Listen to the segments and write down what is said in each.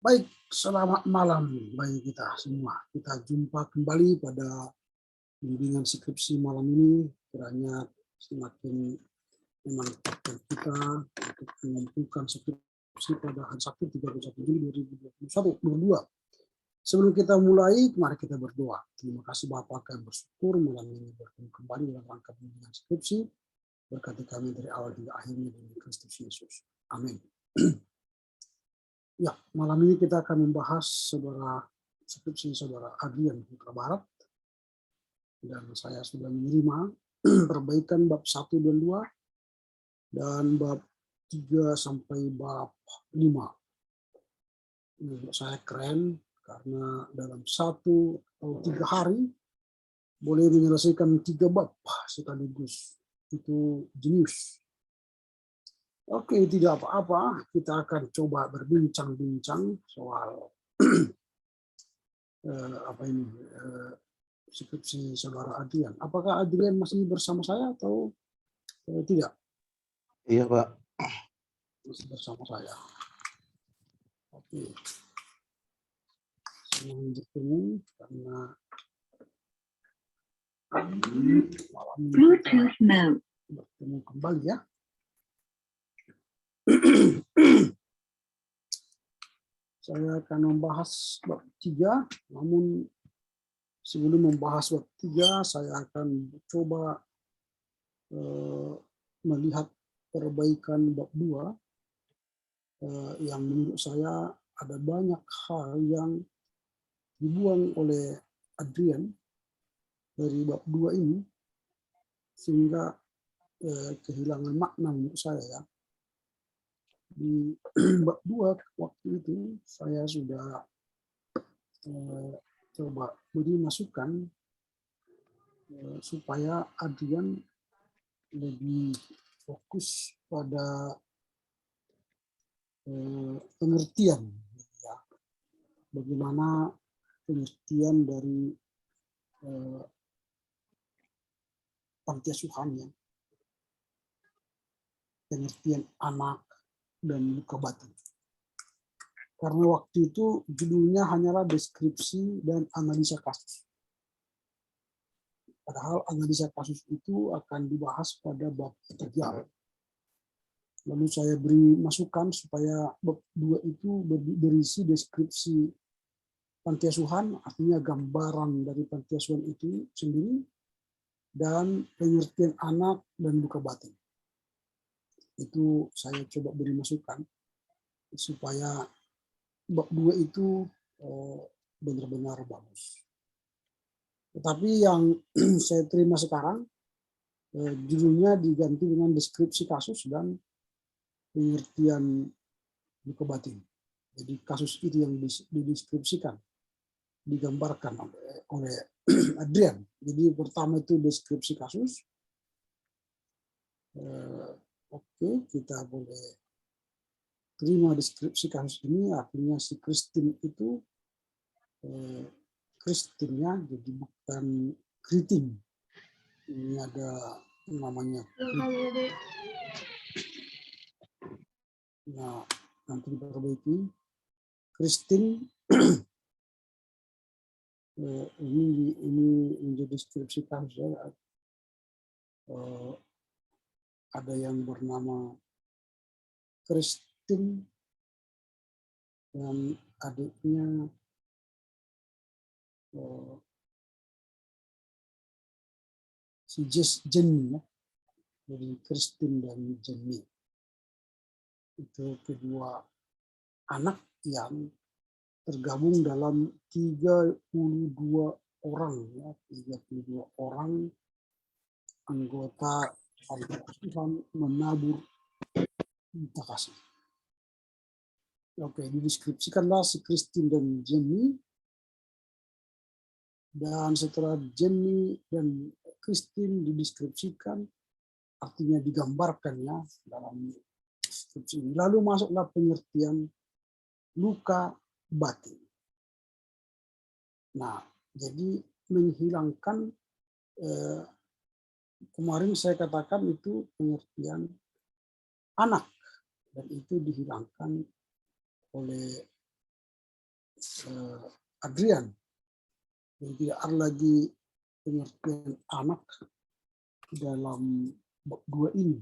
Baik, selamat malam bagi kita semua. Kita jumpa kembali pada bimbingan skripsi malam ini. Kiranya semakin memanfaatkan kita untuk mengumpulkan skripsi pada hari Sabtu 31 Juli 2021. Sebelum kita mulai, mari kita berdoa. Terima kasih Bapak, kami bersyukur malam ini bertemu kembali dalam rangka bimbingan skripsi. Berkati kami dari awal hingga akhirnya demi Kristus Yesus. Amin. Ya, malam ini kita akan membahas skripsi saudara Adrian Putra Barat, dan saya sudah menerima perbaikan bab 1 dan 2 dan bab 3 sampai bab 5. Ini menurut saya keren karena dalam 1 atau 3 hari boleh menyelesaikan 3 bab sekaligus. Itu jenius. Oke, tidak apa-apa, kita akan coba berbincang-bincang soal skripsi saudara Adrian. Apakah Adrian masih bersama saya atau tidak? Iya, Pak. Masih bersama saya. Oke. Senang bertemu karena malam ini bertemu kembali ya. Saya akan membahas bab 3, namun sebelum membahas bab 3, saya akan coba melihat perbaikan bab 2 yang menurut saya ada banyak hal yang dibuang oleh Adrian dari bab 2 ini sehingga kehilangan makna menurut saya ya. Di bab 2 waktu itu saya sudah coba beri masukan supaya Adrian lebih fokus pada pengertian ya. Bagaimana pengertian dari panti asuhan ya. Pengertian anak dan luka batin. Karena waktu itu judulnya hanyalah deskripsi dan analisa kasus. Padahal analisa kasus itu akan dibahas pada bab 3. Lalu saya beri masukan supaya bab 2 itu berisi deskripsi panti asuhan, artinya gambaran dari panti asuhan itu sendiri, dan pengertian anak dan luka batin. Itu saya coba beri masukan supaya bab 2 itu benar-benar bagus. Tetapi yang saya terima sekarang judulnya diganti dengan deskripsi kasus dan pengertian luka batin. Jadi kasus itu yang dideskripsikan, digambarkan oleh Adrian. Jadi pertama itu deskripsi kasus. Oke, kita boleh terima deskripsi kasus ini, artinya si Christine itu Christine-nya jadi bukan Kritin. Ini ada namanya. Nah, nanti diperbaiki. Christine ini menjadi deskripsi kasus ya. Ada yang bernama Christine dan adiknya si Jenny ya. Jadi Christine dan Jenny itu kedua anak yang tergabung dalam 32 orang ya, 32 orang anggota panti asuhan menabur cinta kasih. Oke, dideskripsikanlah si Christine dan Jenny. Dan setelah Jenny dan Christine dideskripsikan, artinya digambarkan ya dalam deskripsi ini. Lalu masuklah pengertian luka batin. Nah, jadi menghilangkan kemarin saya katakan itu pengertian anak, dan itu dihilangkan oleh Adrian, yang tidak ada lagi pengertian anak dalam bab 2 ini.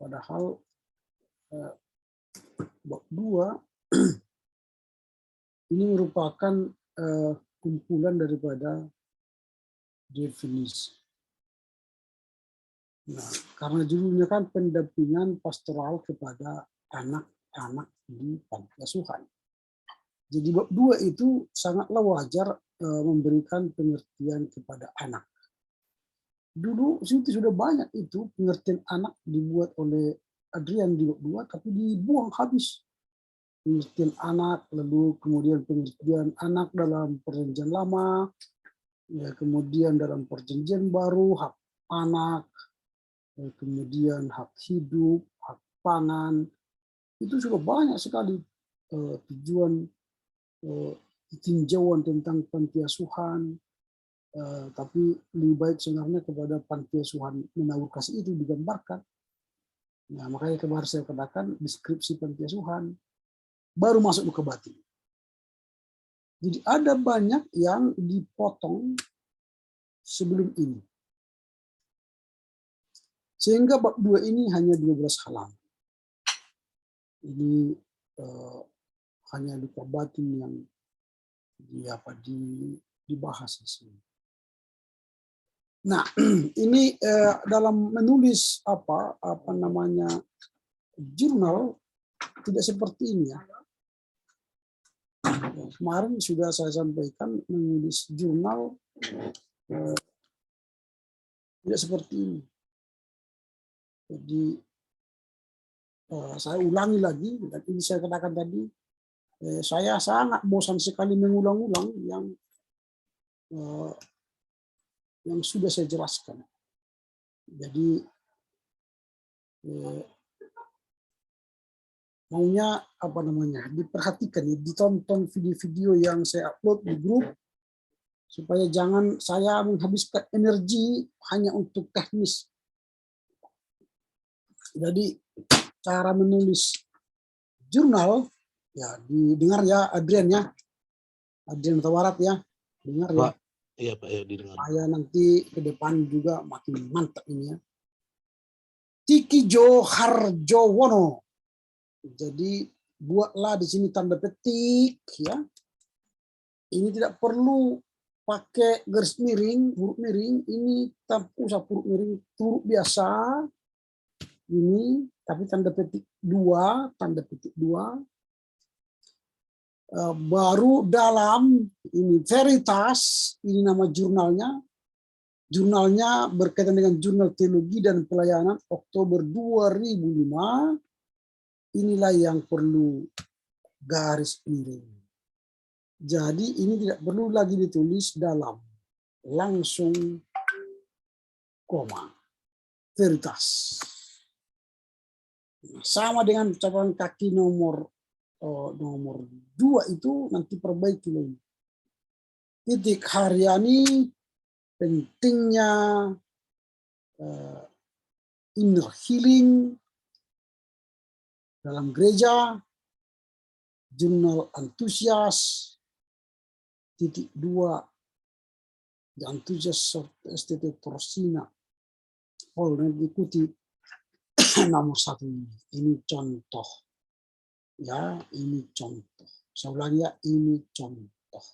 Padahal bab 2 ini merupakan kumpulan daripada definisi. Nah, karena judulnya kan pendampingan pastoral kepada anak-anak di panti asuhan. Jadi bab 2 itu sangatlah wajar memberikan pengertian kepada anak. Dulu itu sudah banyak itu pengertian anak dibuat oleh Adrian di bab 2, tapi dibuang habis. Pengertian anak, lalu kemudian pengertian anak dalam perjanjian lama, ya, kemudian dalam perjanjian baru, hak anak, kemudian hak hidup, hak pangan, itu sudah banyak sekali tujuan tinjauan tentang panti asuhan, tapi lebih baik sebenarnya kepada panti asuhan menabur kasih itu digambarkan. Nah, makanya kemarin saya katakan deskripsi panti asuhan baru masuk ke batin. Jadi ada banyak yang dipotong sebelum ini. Sehingga bab 2 ini hanya 12 halaman. Ini hanya luka batin yang dibahas di sini. Nah, ini dalam menulis apa namanya jurnal tidak seperti ini ya. Kemarin sudah saya sampaikan menulis jurnal tidak seperti ini. Jadi saya ulangi lagi, dan ini saya katakan tadi, saya sangat bosan sekali mengulang-ulang yang sudah saya jelaskan. Jadi maunya apa namanya diperhatikan, ditonton video-video yang saya upload di grup, supaya jangan saya menghabiskan energi hanya untuk teknis. Jadi cara menulis jurnal ya didengar ya Adrian ya, Adrian Tawarat ya, dengar ya. Iya Pak, ya didengar. Saya nanti ke depan juga makin mantap ini ya. Tiki Jo Harjowono. Jadi buatlah di sini tanda petik ya. Ini tidak perlu pakai garis miring, huruf miring. Ini tak usah huruf miring, huruf biasa. Ini tapi tanda petik 2, tanda petik 2. Baru dalam ini Veritas, ini nama jurnalnya. Jurnalnya berkaitan dengan Jurnal Teologi dan Pelayanan Oktober 2005. Inilah yang perlu garis miring. Jadi ini tidak perlu lagi ditulis dalam, langsung koma. Veritas. Sama dengan catatan kaki nomor 2 itu nanti perbaiki lagi. Titik Haryani, pentingnya inner healing dalam gereja, jurnal antusias, titik 2, di antusias STT Torsina. Oh, nanti ikuti nomor 1 ini contoh. Ya, ini contoh. Saya ulangi ya, ini contoh.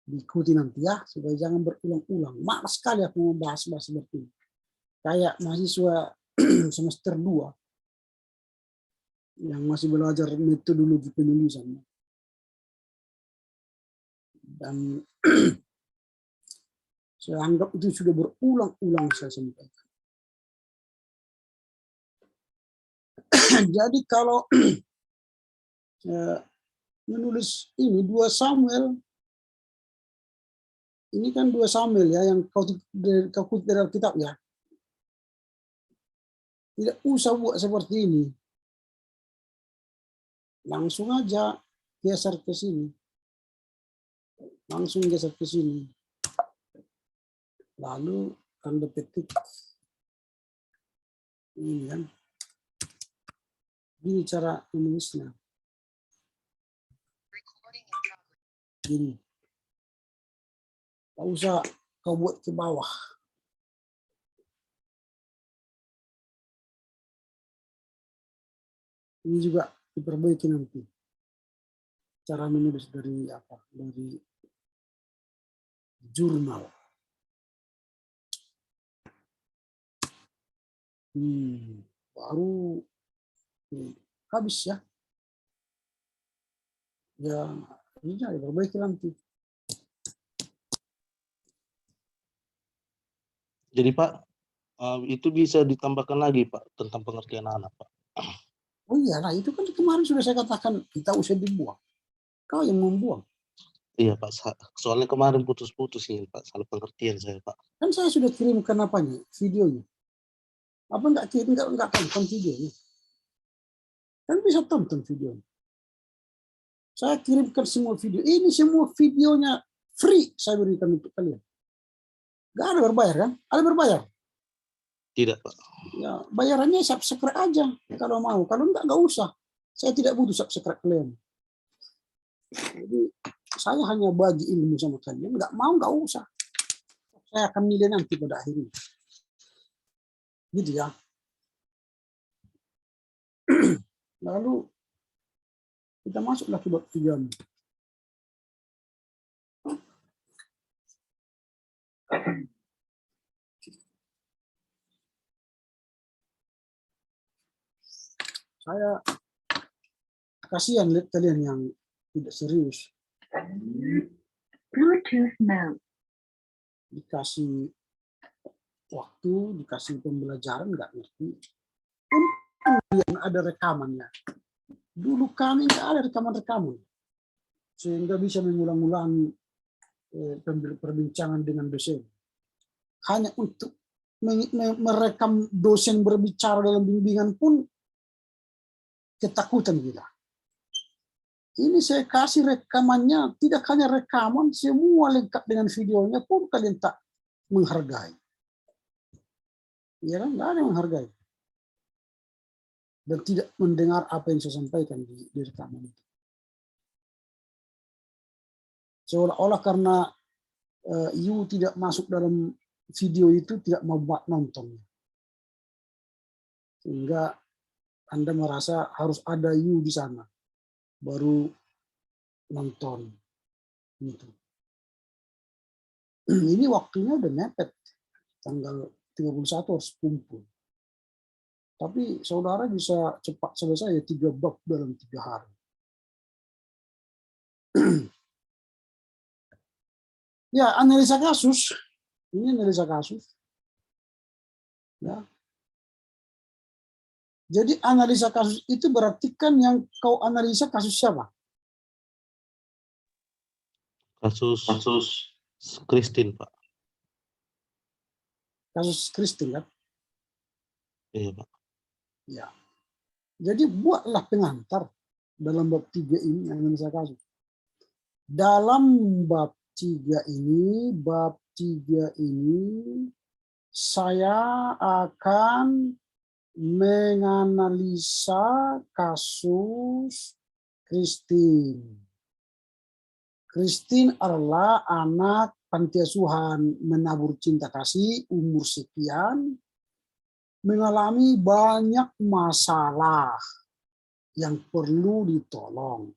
Diikuti nanti ya, supaya jangan berulang-ulang. Malas sekali aku membahas seperti ini. Kayak mahasiswa semester 2 yang masih belajar metodologi penulisan. Dan saya anggap itu sudah berulang-ulang saya sampaikan. Jadi kalau menulis ini 2 Samuel, ini kan 2 Samuel ya yang kau kutip dari kitab ya. Tidak usah buat seperti ini. Langsung aja geser ke sini. Langsung geser ke sini. Lalu tanda petik ini kan. Ini cara menulisnya. Gini. Nggak usah kau buat ke bawah. Ini juga diperbaiki nanti. Cara menulis dari apa? Dari jurnal. Baru habis ya. Ya, ini diperbaiki nanti. Jadi Pak, itu bisa ditambahkan lagi Pak tentang pengertian anak Pak. Oh iya, nah itu kan kemarin sudah saya katakan kita usah dibuang. Kau yang membuang. Iya Pak, soalnya kemarin putus-putus ini Pak, salah pengertian saya Pak. Kan saya sudah kirimkan apanya, videonya. Apa enggak tonton videonya? Kan bisa tonton videonya. Saya kirimkan semua video. Ini semua videonya free saya berikan untuk kalian. Enggak ada berbayar kan? Ada berbayar? Tidak Pak. Ya, bayarannya subscribe aja kalau mau. Kalau enggak usah. Saya tidak butuh subscribe kalian. Jadi saya hanya bagi ilmu sama kalian. Enggak mau, enggak usah. Saya akan nilai nanti pada akhirnya. Gitu ya. Lalu kita masuklah ke bab 3. Saya kasihan lihat kalian yang tidak serius. Bluetooth mode. Dikasih waktu, dikasih pembelajaran nggak ngerti. Yang ada rekamannya. Dulu kami nggak ada rekaman-rekaman, sehingga bisa mengulang-ulang perbincangan dengan dosen. Hanya untuk merekam dosen berbicara dalam bimbingan pun ketakutan kita. Ini saya kasih rekamannya, tidak hanya rekaman, semua lengkap dengan videonya pun kalian tak menghargai. Ya kan, nggak ada yang menghargai. Dan tidak mendengar apa yang saya sampaikan di rekaman itu. Seolah-olah karena you tidak masuk dalam video itu, tidak mau nonton. Sehingga Anda merasa harus ada you di sana, baru nonton. Gitu. Ini waktunya udah mepet, tanggal 31 harus kumpul. Tapi saudara bisa cepat selesai 3 bab dalam 3 hari. Ya, analisa kasus. Ini analisa kasus. Ya. Jadi analisa kasus itu berarti kan yang kau analisa kasus siapa? Kasus Christine Pak. Kasus Christine kan? Iya Pak. Ya. Jadi buatlah pengantar dalam bab 3 ini analisa kasus. Dalam bab 3 ini saya akan menganalisa kasus Christine. Christine adalah anak panti asuhan menabur cinta kasih umur sekian, mengalami banyak masalah yang perlu ditolong.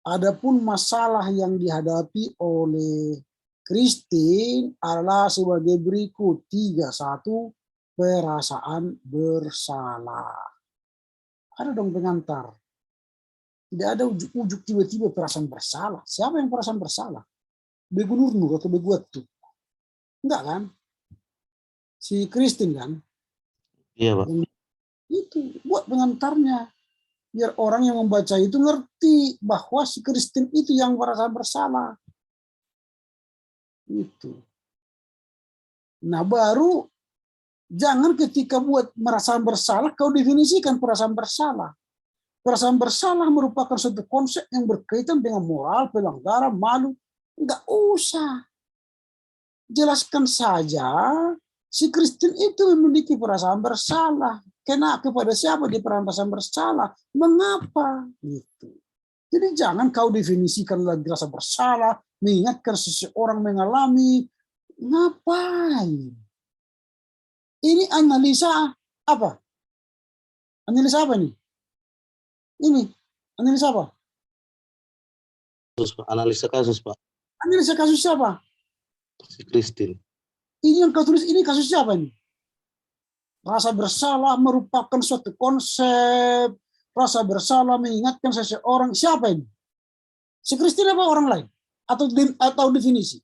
Adapun masalah yang dihadapi oleh Christine adalah sebagai berikut. 3.1, perasaan bersalah. Ada dong pengantar. Tidak ada ujuk-ujuk tiba-tiba perasaan bersalah. Siapa yang perasaan bersalah? Begunurnu atau beguatu? Enggak kan? Si Christine kan? Iya Pak. Itu buat pengantarnya. Biar orang yang membaca itu ngerti bahwa si Christine itu yang merasa bersalah. Itu. Nah baru jangan ketika buat merasa bersalah kau definisikan perasaan bersalah. Perasaan bersalah merupakan suatu konsep yang berkaitan dengan moral, pelanggaran, malu. Enggak usah. Jelaskan saja si Christine itu memiliki perasaan bersalah. Kena kepada siapa dia perasaan bersalah? Mengapa? Gitu. Jadi jangan kau definisikan lagi rasa bersalah, mengingatkan seseorang mengalami. Ngapain? Ini analisa apa? Analisa apa ini? Ini analisa apa? Analisa kasus, Pak. Analisa kasus siapa? Si Christine. Ini yang kau tulis ini kasus siapa ini? Rasa bersalah merupakan suatu konsep. Rasa bersalah mengingatkan seseorang. Siapa ini? Si Christine apa orang lain? Atau definisi?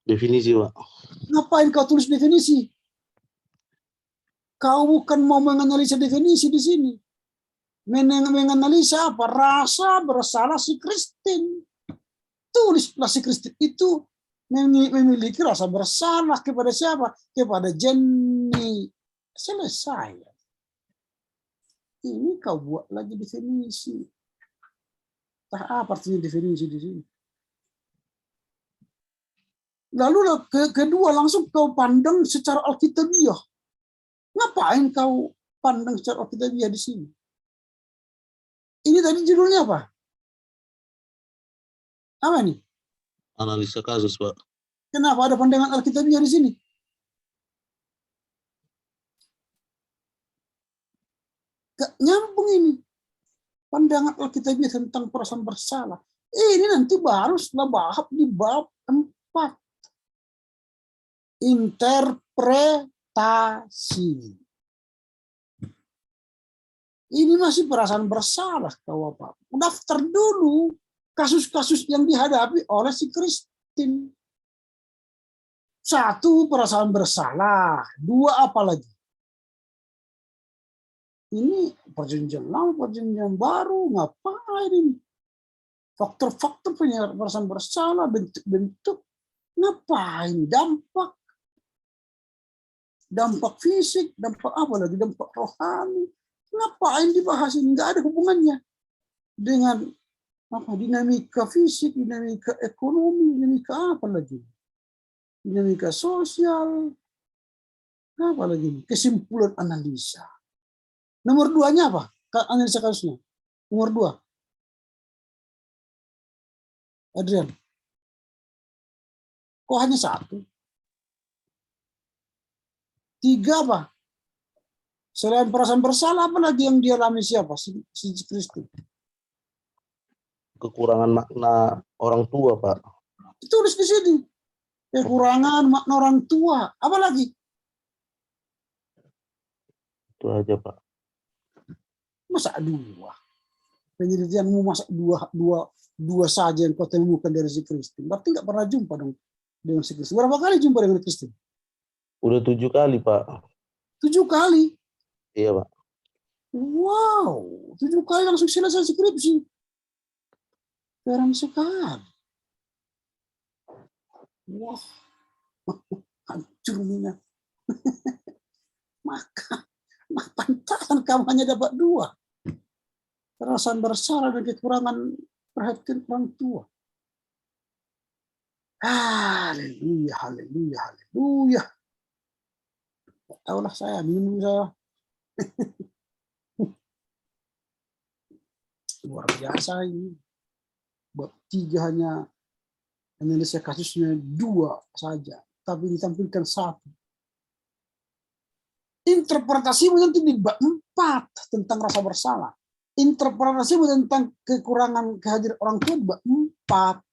Definisi, Pak. Ngapain kau tulis definisi? Kau bukan mau menganalisa definisi di sini. Menganalisa apa? Rasa bersalah si Christine. Tulislah si Christine itu memiliki rasa bersalah kepada siapa? Kepada Jenny. Selesai. Ini kau buat lagi definisi. Apa artinya definisi di sini? Lalu kedua langsung kau pandang secara alkitabiah. Ngapain kau pandang secara alkitabiah di sini? Ini tadi judulnya apa? Apa nih? Analisa kasus, Pak. Kenapa ada pandangan alkitabiah di sini? Gak nyambung ini. Pandangan alkitabiah tentang perasaan bersalah. Ini nanti baru setelah bahas di bab 4. Interpretasi. Ini masih perasaan bersalah, kau apa? Daftar dulu kasus-kasus yang dihadapi oleh si Christine. 1, perasaan bersalah. 2, apa lagi? Ini perjanjian lama, perjanjian baru, ngapain ini? Faktor-faktor perasaan bersalah, bentuk-bentuk, ngapain? Dampak fisik, dampak apa lagi? Dampak rohani. Ngapain dibahas ini? Nggak ada hubungannya dengan apa dinamika fisik, dinamika ekonomi, dinamika apa lagi? Dinamika sosial, apa lagi? Kesimpulan analisa. Nomor 2-nya apa? Analisa kasusnya. Nomor 2. Adrian. Kok hanya 1? 3 apa? Selain perasaan bersalah, apa lagi yang dialami siapa? Si Christine. Kekurangan makna orang tua, Pak. Tulis di sini. Kekurangan makna orang tua. Apa lagi? Itu aja, Pak. Masa 2? Penelitianmu masa 2 saja yang kau temukan dari si Christine. Berarti nggak pernah jumpa dong dengan si Christine. Berapa kali jumpa dengan Christine? Udah 7 kali, Pak. 7 kali? Iya, Pak. Wow, 7 kali langsung selesai skripsi. Keren sekali. Wah, hancur minat. Maka pantasan kamu hanya dapat 2. Perasaan bersalah dan kekurangan perhatian orang tua. Haleluya, haleluya, haleluya. Tahulah saya, minum saya. Luar biasa ini. Bab 3 hanya analisa kasusnya 2 saja, tapi ditampilkan 1. Interpretasimu nanti di bab 4 tentang rasa bersalah. Interpretasimu tentang kekurangan kehadiran orang tua di bab 4.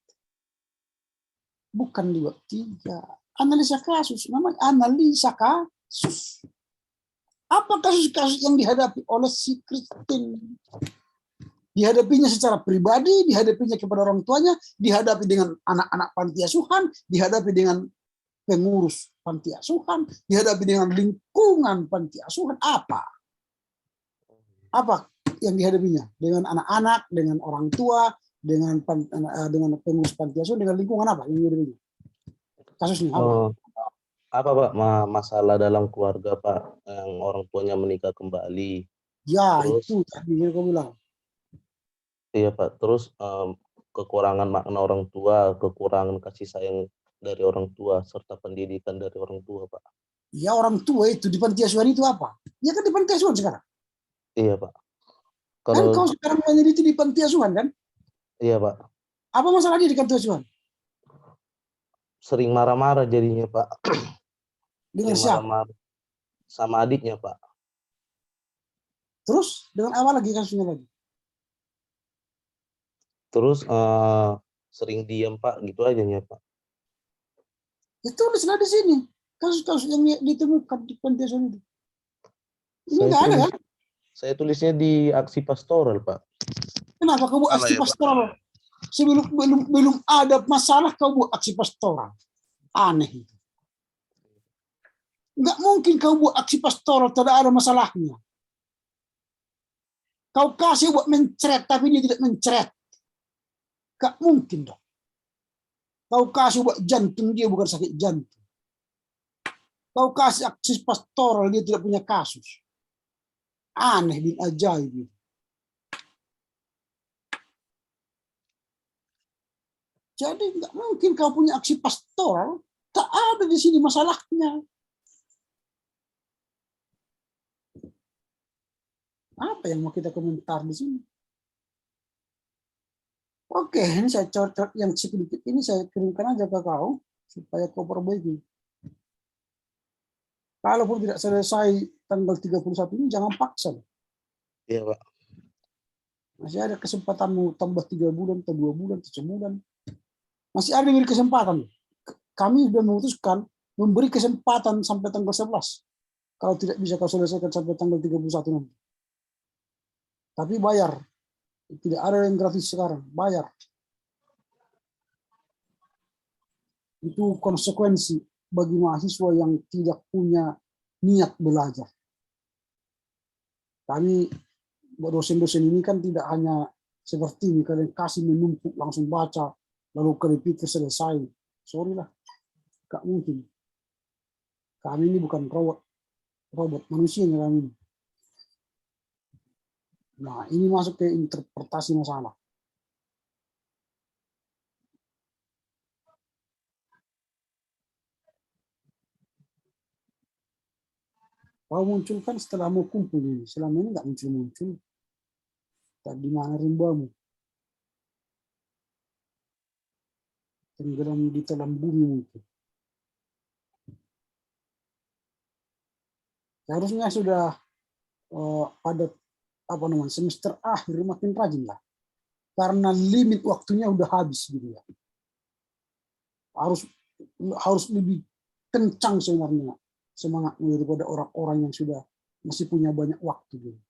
Bukan di bab 3. Analisa kasus, namanya analisa kasus. Apa kasus-kasus yang dihadapi oleh si Christine? Dihadapinya secara pribadi, dihadapinya kepada orang tuanya, dihadapi dengan anak-anak panti asuhan, dihadapi dengan pengurus panti asuhan, dihadapi dengan lingkungan panti asuhan. Apa yang dihadapinya? Dengan anak-anak, dengan orang tua, dengan pengurus panti asuhan, dengan lingkungan apa yang dihadapinya? Kasusnya apa? Apa, Pak? Masalah dalam keluarga, Pak, yang orang tuanya menikah kembali. Ya, Terus, itu tadi yang kau bilang. iya, Pak. Terus kekurangan makna orang tua, kekurangan kasih sayang dari orang tua, serta pendidikan dari orang tua, Pak. Ya, orang tua itu di panti asuhan itu apa? Ya kan di panti asuhan sekarang. Iya, Pak. Kan kau sekarang meneliti di panti asuhan kan? Iya, Pak. Apa masalahnya di kantor Tuhan? Sering marah-marah jadinya, Pak. Dengan Sering siapa? marah-marah sama adiknya, Pak. Terus dengan apa lagi kasusnya lagi? Terus sering diam, Pak, gitu aja ya, Pak. Itu tulislah di sini. Kasus-kasus yang ditemukan di panti asuhan itu. Ini Saya nggak ada tulis kan? saya tulisnya di aksi pastoral, Pak. Kenapa kau buat Salah aksi ya, Pak? pastoral? Sebelum belum ada masalah kau buat aksi pastoral. Aneh itu. Nggak mungkin kau buat aksi pastoral tidak ada masalahnya. Kau kasih buat mencret tapi dia tidak mencret. Nggak mungkin dong. Kau kasih buat jantung dia bukan sakit jantung. Kau kasih aksi pastoral dia tidak punya kasus. Aneh bin ajaib. Jadi nggak mungkin kau punya aksi pastoral. Tak ada di sini masalahnya. Apa yang mau kita komentar di sini? Oke, ini saya cocok yang sedikit ini saya kirimkan aja ke kau supaya kau perbaiki. Kalaupun tidak selesai tanggal 31 ini jangan paksa. Iya, Pak. Masih ada kesempatanmu tambah 3 bulan atau 2 bulan atau sebulan. Masih ada diberi kesempatan. Kami sudah memutuskan memberi kesempatan sampai tanggal 11. Kalau tidak bisa kau selesaikan sampai tanggal 31 nanti. Tapi bayar. Tidak ada yang gratis sekarang, bayar. Itu konsekuensi bagi mahasiswa yang tidak punya niat belajar. Kami dosen-dosen ini kan tidak hanya seperti ini, kalian kasih menumpuk langsung baca, lalu kalian pikir selesai. Sorry lah, gak mungkin. Kami ini bukan robot manusia yang kami. Nah, ini masuk ke interpretasi masalah. Kau munculkan setelah mau kumpul ini. Selama ini nggak muncul-muncul. Tadi mana rimbamu? Tenggelam di dalam bumi mungkin. Seharusnya sudah pada apa namanya semester akhir makin rajin lah. Karena limit waktunya udah habis gitu ya. Harus lebih kencang sebenarnya semangatnya daripada orang-orang yang sudah masih punya banyak waktu gitu.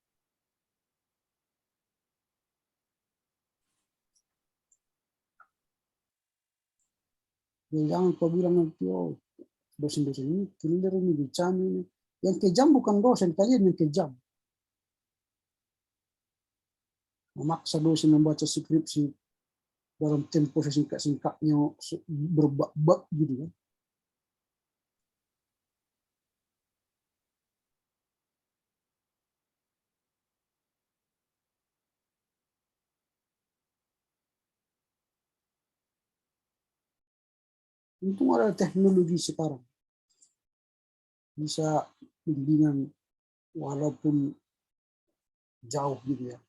Ya, jangan kau bilang nanti dosen-dosen ini killer ini dicam ini. Yang kejam bukan dosen, kalian yang kejam. Memaksa dosen membaca skripsi dalam tempo sesingkat-singkatnya berbak-bak gitu kan. Untung ada teknologi sekarang. Bisa bimbingan walaupun jauh gitu ya.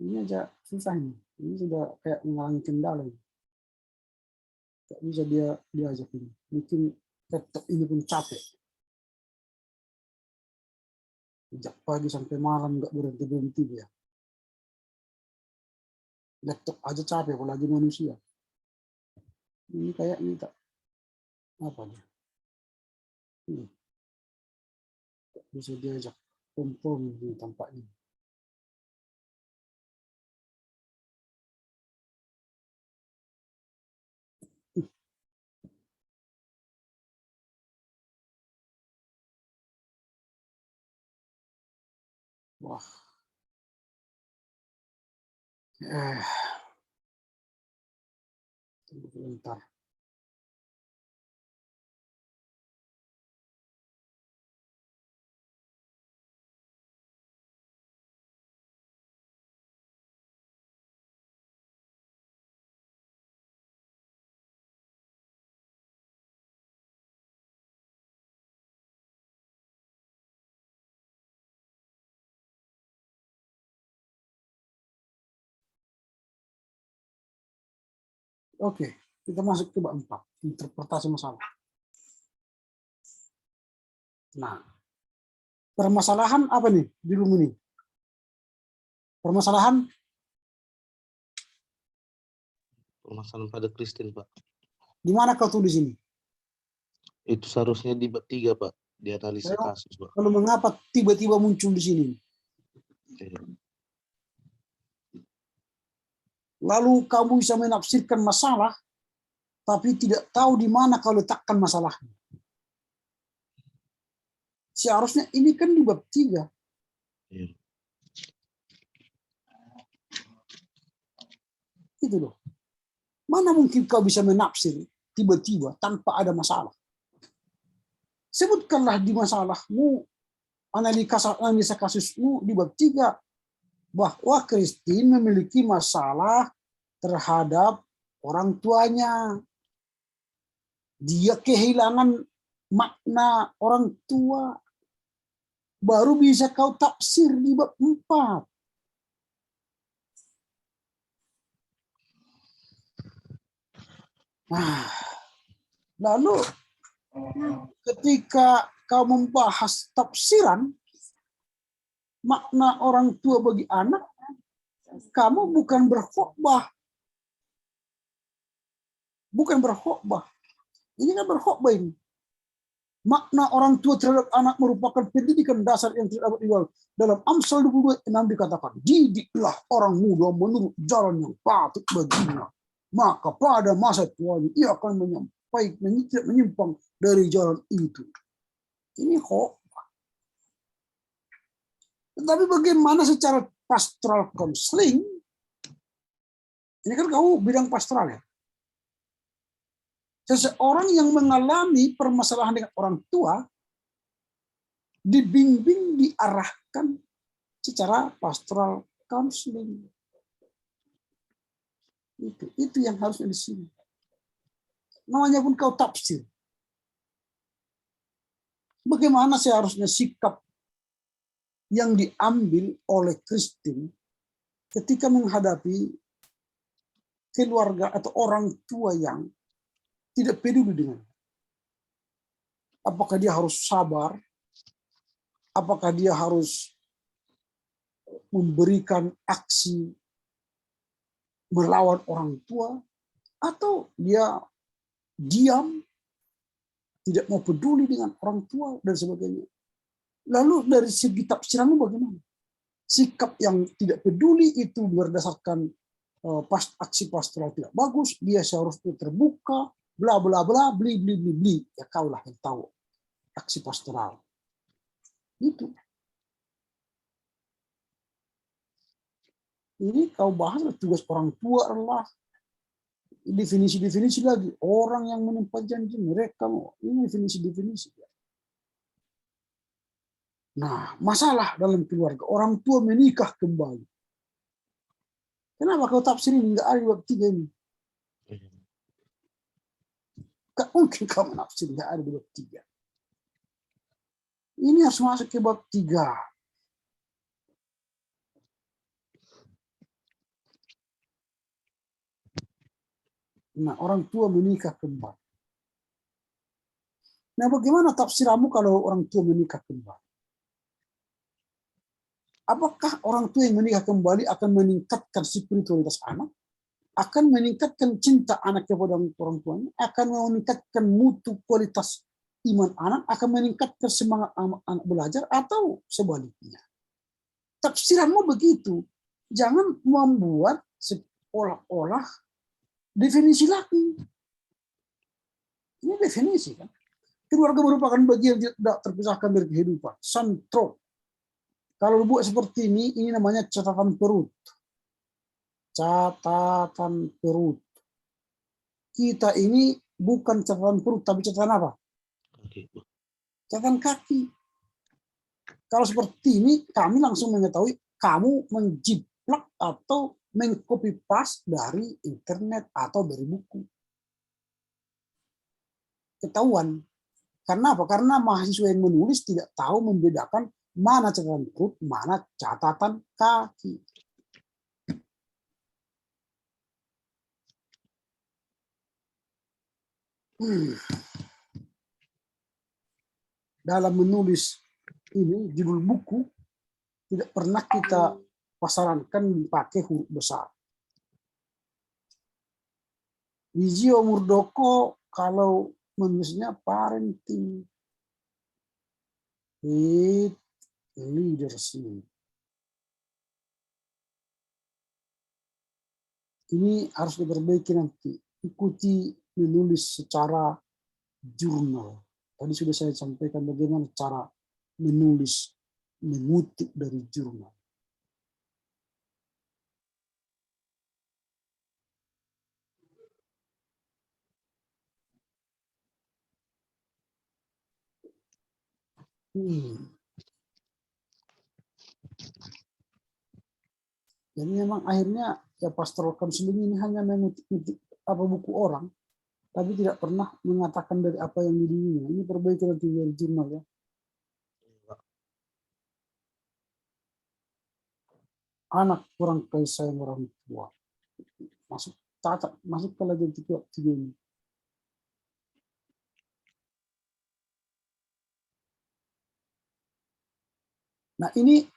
Ini aja susah ini. Ini sudah kayak mengalami kendala. Gak bisa dia diajak ini. Mungkin laptop ini pun capek. Sejak pagi sampai malam nggak berhenti-berhenti dia. Laptop aja capek, apalagi manusia. Ini kayak ini tak apa dia? Ini bisa diajak kompromi ini tampaknya. Wah, tunggu sebentar. Oke, kita masuk ke bab 4, interpretasi masalah. Nah, permasalahan apa nih di room ini? Permasalahan Permasalahan pada Kristen, Pak. di mana kau tulis ini? Itu seharusnya di bab 3, Pak. Di analisa kasus, Pak. Lalu mengapa tiba-tiba muncul di sini? Iya. Lalu kamu bisa menafsirkan masalah, tapi tidak tahu di mana kau letakkan masalahnya. Seharusnya ini kan di bab 3. Iya. Itu loh. Mana mungkin kau bisa menafsir tiba-tiba tanpa ada masalah? Sebutkanlah di masalahmu, analisa kasusmu di bab 3, bahwa Kristen memiliki masalah terhadap orang tuanya. Dia kehilangan makna orang tua. Baru bisa kau tafsir di bab 4. Nah, lalu ketika kau membahas tafsiran makna orang tua bagi anak, kamu bukan berkhotbah. Bukan berkhotbah. Ini kan berkhotbah ini. Makna orang tua terhadap anak merupakan pendidikan dasar yang tidak dapat diwal. Dalam Amsal 22:6 dikatakan, didiklah orang muda menurut jalan yang patut baginya. Maka pada masa tuanya ia akan menyimpang dari jalan itu. Ini khotbah. Tetapi bagaimana secara pastoral counseling? Ini kan kamu bidang pastoral ya. Seseorang yang mengalami permasalahan dengan orang tua dibimbing, diarahkan secara pastoral counseling. Itu yang harusnya di sini. Namanya pun kau tafsir. Bagaimana seharusnya sikap yang diambil oleh Kristen ketika menghadapi keluarga atau orang tua yang tidak peduli dengan. Apakah dia harus sabar? Apakah dia harus memberikan aksi melawan orang tua? Atau dia diam, tidak mau peduli dengan orang tua, dan sebagainya. Lalu dari segi tafsiranmu bagaimana? Sikap yang tidak peduli itu berdasarkan aksi pastoral tidak bagus, dia seharusnya terbuka, bla bla bla, bli bli bli bli. Ya kaulah yang tahu aksi pastoral. Itu. Ini kau bahas tugas orang tua adalah definisi-definisi lagi. Orang yang menempati janji mereka, ini definisi-definisi. Nah, masalah dalam keluarga, orang tua menikah kembali. Kenapa kau tafsir ini nggak ada di bab 3 ini? Gak mungkin kau menafsir nggak ada di bab 3. Ini harus masuk ke bab 3. Nah, orang tua menikah kembali. Nah, bagaimana tafsiramu kalau orang tua menikah kembali? Apakah orang tua yang menikah kembali akan meningkatkan spiritualitas anak? Akan meningkatkan cinta anak kepada orang tuanya? Akan meningkatkan mutu kualitas iman anak? Akan meningkatkan semangat anak belajar? Atau sebaliknya? Tafsiranmu begitu. Jangan membuat seolah-olah definisi lagi. Ini definisi kan. Keluarga merupakan bagian yang tidak terpisahkan dari kehidupan. Santro. Kalau buat seperti ini namanya catatan perut. Catatan perut. Kita ini bukan catatan perut, tapi catatan apa? Catatan kaki. Kalau seperti ini, kami langsung mengetahui kamu menjiplak atau mengcopy paste dari internet atau dari buku. Ketahuan. Karena apa? Karena mahasiswa yang menulis tidak tahu membedakan mana catatan perut, mana catatan kaki. Dalam menulis ini, judul buku, tidak pernah kita pasarankan dipakai huruf besar. Wijio Murdoko kalau menulisnya parenting, leadership. Ini harus diperbaiki nanti. Ikuti menulis secara jurnal. Tadi sudah saya sampaikan bagaimana cara menulis, mengutip dari jurnal. Jadi memang akhirnya ya pastoral counseling ini hanya mengutip apa buku orang, tapi tidak pernah mengatakan dari apa yang dirinya. Ini perbaiki nanti dari jurnal ya. Anak kurang kasih sayang orang tua. Masuk ke lagi tiga ini. Nah ini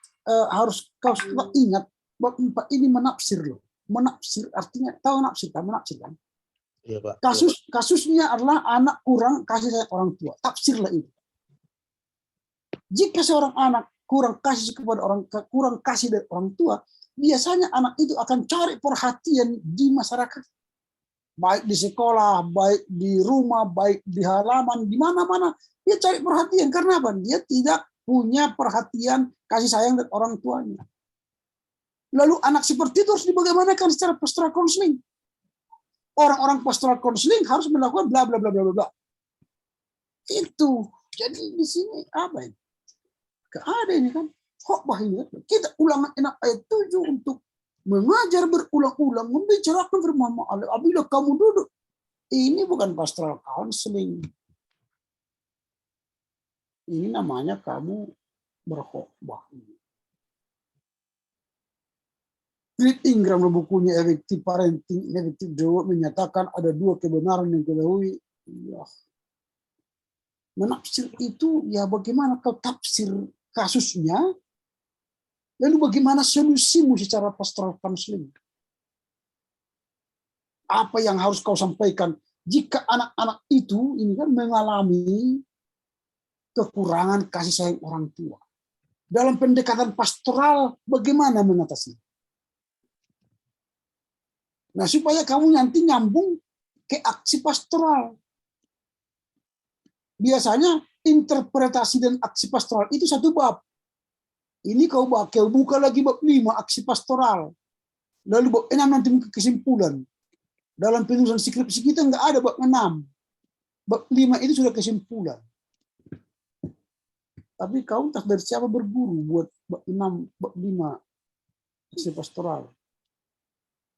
harus kau ingat bab 4 ini menafsir loh. Menafsir artinya tahu menafsirkan. Iya, Pak. Kasusnya adalah anak kurang kasih sayang orang tua. Tafsirlah itu. Jika seorang anak kurang kasih dari orang tua, biasanya anak itu akan cari perhatian di masyarakat, baik di sekolah, baik di rumah, baik di halaman, di mana-mana dia cari perhatian. Karena apa? Dia tidak punya perhatian kasih sayang dari orang tuanya. Lalu anak seperti itu harus dibagaimanakan secara pastoral counseling. Orang-orang pastoral counseling harus melakukan bla bla bla bla bla. Itu. Jadi di sini apa ini? Gak ada ini kan. Khotbah ini. Kita ulangan enak ayat 7 untuk mengajar berulang-ulang, membicarakan firman Allah. Apabila kamu duduk, ini bukan pastoral counseling. Ini namanya kamu berkhotbah. Philip Ingram bukunya Effective Parenting, Effective Development menyatakan ada 2 kebenaran yang diketahui. Ya. Menafsir itu ya bagaimana kau tafsir kasusnya, lalu bagaimana solusimu secara pastoral counseling. Apa yang harus kau sampaikan jika anak-anak itu ini kan mengalami kekurangan kasih sayang orang tua. Dalam pendekatan pastoral bagaimana mengatasi? Nah, supaya kamu nanti nyambung ke aksi pastoral. Biasanya interpretasi dan aksi pastoral itu satu bab. Ini kau buka lagi bab 5 aksi pastoral. Lalu bab 6 nanti kesimpulan. Dalam penulisan skripsi kita nggak ada bab 6. Bab 5 itu sudah kesimpulan. Tapi kau entah dari siapa berguru buat bab 6, bab 5 aksi pastoral.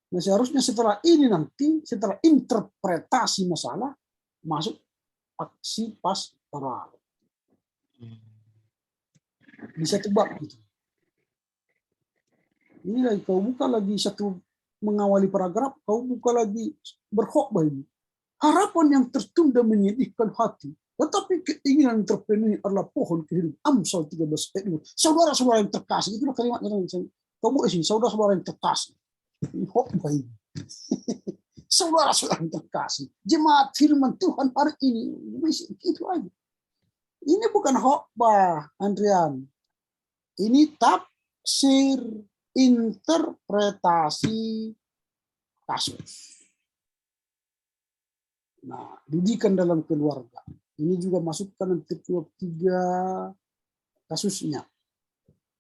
Nah, seharusnya setelah ini nanti, setelah interpretasi masalah, masuk aksi pastoral. Bisa tebak gitu. Ini lagi kau buka lagi satu mengawali paragraf, kau buka lagi berkhotbah ini. Harapan yang tertunda menyedihkan hati, tetapi keinginan terpenuhi adalah pohon kehidupan. Amsal 13 ayat 2. Saudara-saudara yang terkasih, itulah kalimatnya. Kau buka sini, saudara-saudara yang terkasih. Khotbah ini. Saudara-saudara yang terkasih, jemaat firman Tuhan hari ini, itu aja. Ini bukan khotbah, Andrian. Ini tafsir, interpretasi kasus. Nah, didikan dalam keluarga. Ini juga masukkan nanti 3 kasusnya.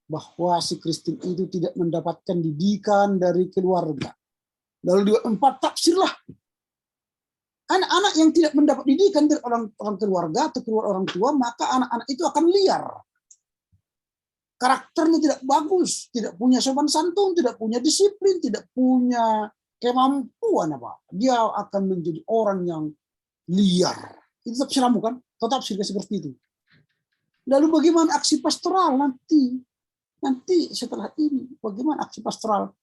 Bahwa si Kristen itu tidak mendapatkan didikan dari keluarga. Lalu 4 tafsirlah. Anak-anak yang tidak mendapat didikan dari orang keluarga atau orang tua, maka anak-anak itu akan liar. Karakternya tidak bagus, tidak punya sopan santun, tidak punya disiplin, tidak punya kemampuan apa. Dia akan menjadi orang yang liar. Itu tafsirmu kan? Kau tafsir seperti itu. Lalu bagaimana aksi pastoral nanti? Nanti setelah ini, bagaimana aksi pastoral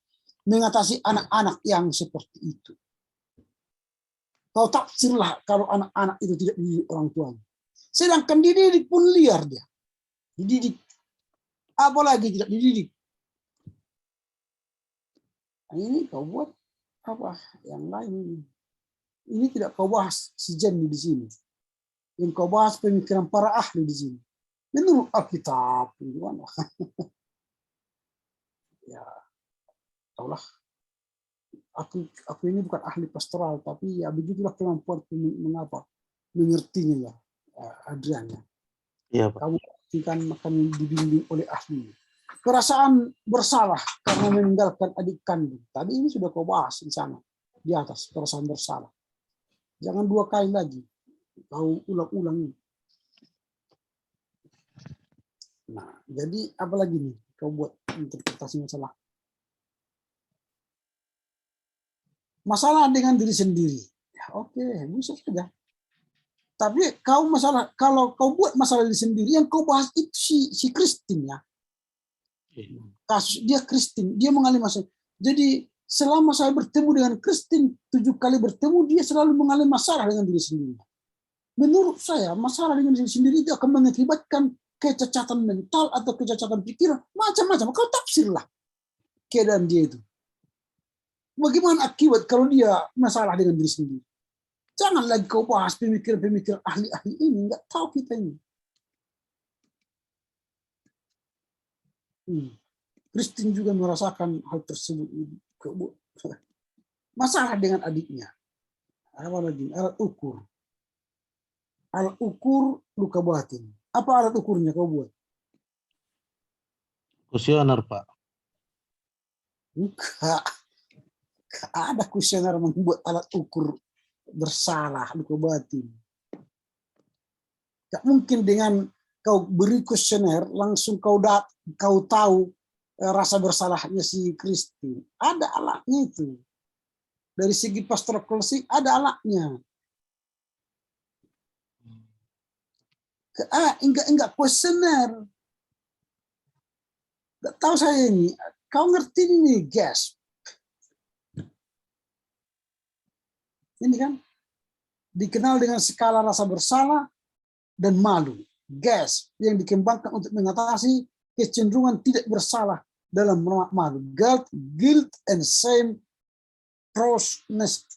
mengatasi anak-anak yang seperti itu? Kau tafsirlah kalau anak-anak itu tidak dididik orang tuanya. Sedangkan dididik pun liar dia. Dididik. Apalagi tidak dididik. Nah, ini kau buat apa yang lain. Ini tidak kau bahas si Jenny di sini. Yang kau bahas pemikiran para ahli di sini. Menurut Alkitab. Ya, taulah. Aku ini bukan ahli pastoral, tapi ya begitulah kemampuan mengapa mengertinya ya, Adrian. Iya, Pak. Kamu kan akan dibimbing oleh ahli. Perasaan bersalah karena meninggalkan adik kandung. Tadi ini sudah kau bahas di sana, di atas perasaan bersalah. Jangan 2 kali lagi. Kau ulang-ulang ini. Nah, jadi apa lagi nih kau buat interpretasi masalah? Masalah dengan diri sendiri. Ya, oke, bisa saja. Tapi kau masalah, kalau kau buat masalah diri sendiri, yang kau bahas itu si Christine ya. Kasus dia Christine, dia mengalami masalah. Jadi selama saya bertemu dengan Christine 7 kali bertemu, dia selalu mengalami masalah dengan diri sendiri. Menurut saya, masalah dengan diri sendiri itu akan mengakibatkan kecacatan mental atau kecacatan pikiran, macam-macam. Kau tafsirlah keadaan dia itu. Bagaimana akibat kalau dia masalah dengan diri sendiri? Jangan lagi kau bahas pemikiran-pemikiran ahli-ahli ini, nggak tahu kita ini. Christine juga merasakan hal tersebut. Masalah dengan adiknya. Apa lagi? Alat ukur. Alat ukur luka batin. Apa alat ukurnya kau buat? Kuesioner, Pak. Enggak. Ada kuesioner membuat alat ukur bersalah luka batin. Gak mungkin dengan kau beri kuesioner langsung kau tahu rasa bersalahnya si Christine. Ada alatnya itu. Dari segi pastoral closing ada alatnya. Enggak kuesioner. Gak tahu saya ini. Kau ngerti ini, guys? Ini kan dikenal dengan skala rasa bersalah dan malu. Gas yang dikembangkan untuk mengatasi kecenderungan tidak bersalah dalam malu. Guilt and shame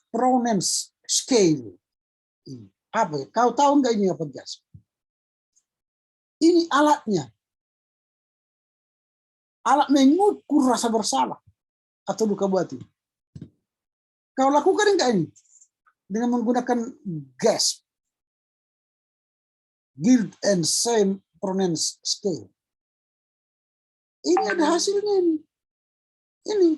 pronouns scale. Apa ya? Kau tahu nggak ini apa, gas? Ini alatnya. Alat mengukur rasa bersalah atau luka batin. Kau lakukan enggak ini? Dengan menggunakan gas. Guilt and shame pronouns scale. Ini ada hasilnya ini. Ini.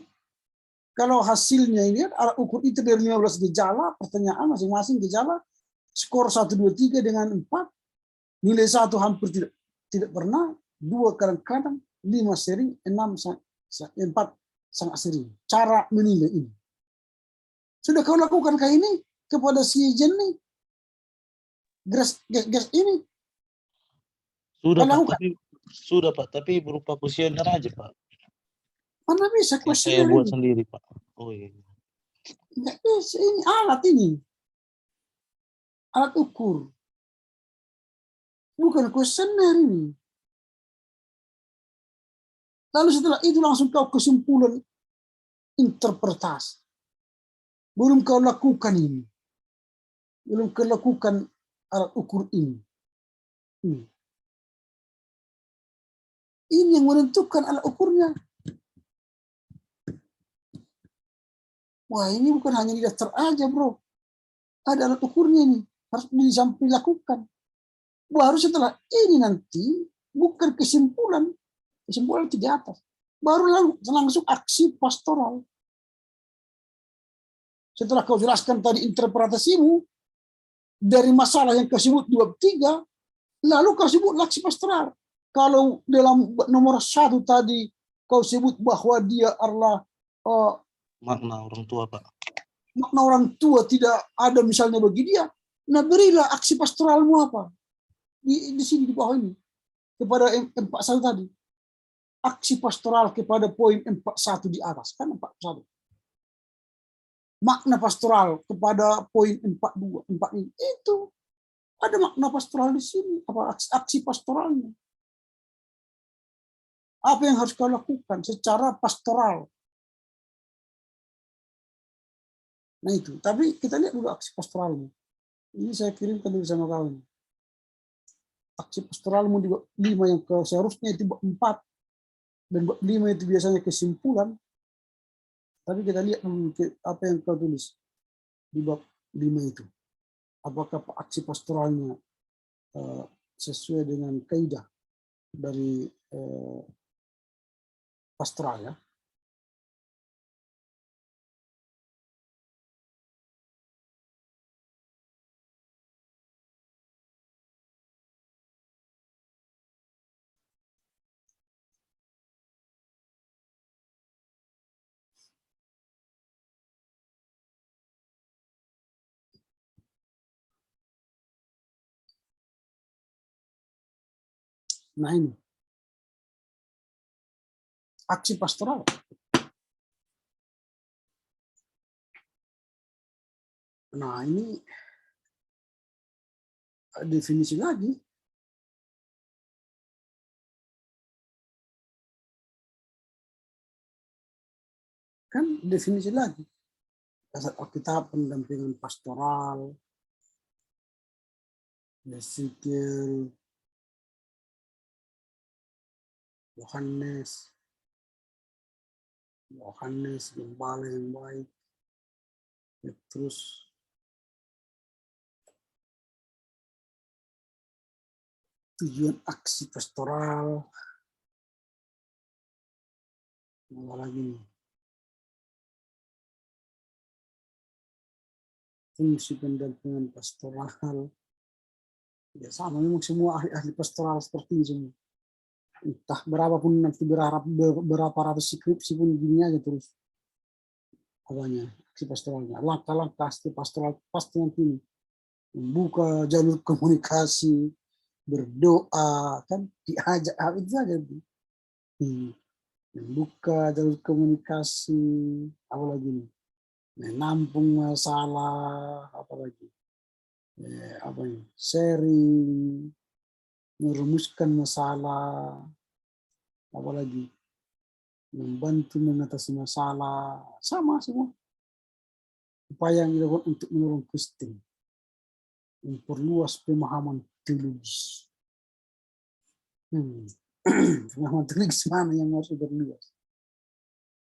Kalau hasilnya ini alat ukur itu dari 15 gejala, pertanyaan masing-masing gejala, skor 1, 2, 3 dengan 4, nilai 1 hampir tidak pernah, 2 kadang-kadang, 5 sering, 4 sangat sering. Cara menilai ini. Sudah kau lakukan kayak ini kepada si Jenny? Gas ini? Sudah Pak, tapi berupa kuesioner aja Pak. Mana bisa kuesioner? Saya buat sendiri Pak. Oh iya. Nggak bisa, ini alat ini. Alat ukur. Bukan kuesioner ini. Lalu setelah itu langsung kau kesimpulan interpretasi. Belum kau lakukan ini. Belum kau lakukan alat ukur ini. Ini yang menentukan alat ukurnya. Wah, ini bukan hanya di daftar aja, bro. Ada alat ukurnya ini. Harus dilakukan. Baru setelah ini nanti, bukan kesimpulan. Kesimpulan itu di atas. Baru langsung aksi pastoral. Setelah kau jelaskan tadi interpretasimu, dari masalah yang kau sebut 2, 3, lalu kau sebut aksi pastoral. Kalau dalam nomor 1 tadi kau sebut bahwa dia adalah makna orang tua, Pak. Makna orang tua tidak ada misalnya bagi dia. Nah, berilah aksi pastoralmu apa? Di sini di bawah ini. Kepada 41 tadi. Aksi pastoral kepada poin 41 di atas. Kan 41. makna pastoral kepada poin 42 ini. Itu ada makna pastoral di sini, apa aksi pastoralnya. Apa yang harus kau lakukan secara pastoral. Nah itu, tapi kita lihat dulu aksi pastoralnya. Ini saya kirimkan dulu sama kawan. Aksi pastoralmu di bab 5 yang seharusnya itu bab 4 dan bab 5 itu biasanya kesimpulan. Tapi kita lihat dulu apa yang kau tulis di bab 5 itu. Apakah aksi pastoralnya sesuai dengan kaidah dari pastoral ya. Nah ini, aksi pastoral. Nah ini definisi lagi. Kan definisi lagi. Dasar Alkitab pendampingan pastoral, Ezekiel, Yohanes, gembala yang baik, Petrus, tujuan aksi pastoral, apa lagi nih? Fungsi pendampingan pastoral. Ya sama, memang semua ahli-ahli pastoral seperti ini semua. Entah berapapun nanti berapa ratus skripsi pun gini aja terus. Apanya, aksi pastoralnya. Langkah-langkah aksi pastoral pasti nanti ini. Membuka jalur komunikasi, berdoa, kan diajak itu saja. Membuka jalur komunikasi, apalagi nih, menampung masalah, apalagi apa ini, sharing, merumuskan masalah, apalagi membantu mengatasi masalah, sama semua. Upaya yang dilakukan untuk menolong Kristen, memperluas pemahaman teologis. Pemahaman teologis mana yang harus diperluas?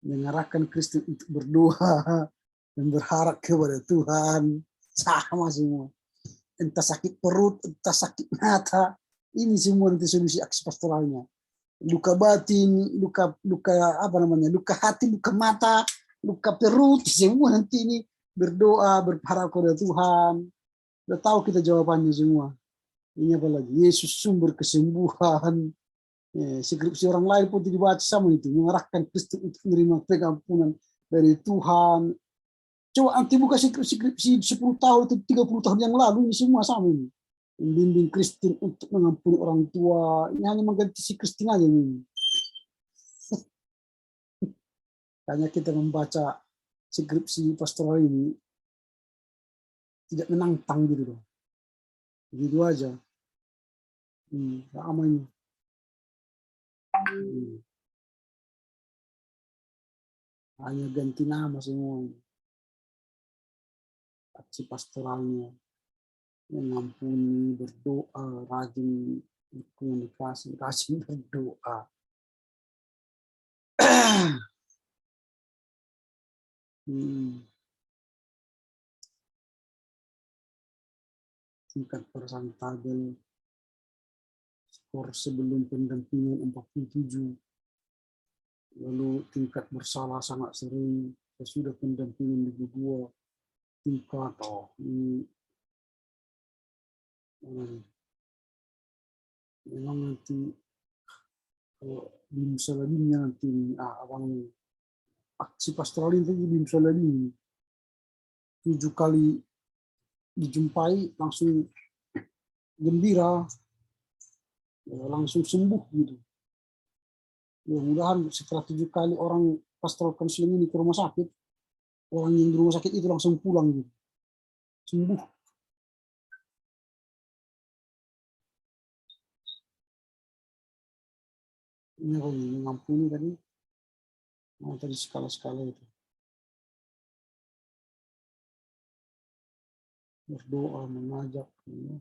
Mengarahkan Kristen untuk berdoa dan berharap kepada Tuhan, sama semua. Entah sakit perut, entah sakit mata, ini semua nanti solusi aksi pastoralnya. Luka batin, luka apa namanya, luka hati, luka mata, luka perut, semua nanti ini berdoa, berharap kepada Tuhan. Udah tahu kita jawabannya semua. Ini apa lagi? Yesus sumber kesembuhan. Skripsi orang lain pun dibaca sama itu, mengarahkan Kristus untuk menerima pengampunan dari Tuhan. Coba nanti buka skripsi 10 tahun atau 30 tahun yang lalu, ini semua sama ini. Membimbing Kristen untuk mengampuni orang tua. Ini hanya mengganti si Kristen aja ini. Hanya kita membaca skripsi pastoral ini tidak menantang gitu loh. Begitu aja. Sama ini. Hanya ganti nama semua. Aksi pastoralnya. Mengampuni, berdoa, rajin komunikasi, rajin berdoa. Tingkat persentabel skor sebelum pendampingan 47, lalu tingkat bersalah sangat sering, sesudah pendampingan 22, tingkat memang nanti kalau bim saladinnya nanti abang aksi pastoral itu bim saladin 7 kali dijumpai langsung gembira, langsung sembuh gitu. Mudah-mudahan setelah 7 kali orang pastoral counseling ini ke rumah sakit, orang yang di rumah sakit itu langsung pulang gitu. Sembuh. Ini kalau mengampuni tadi, tadi skala-skala itu. Berdoa, mengajak, ya.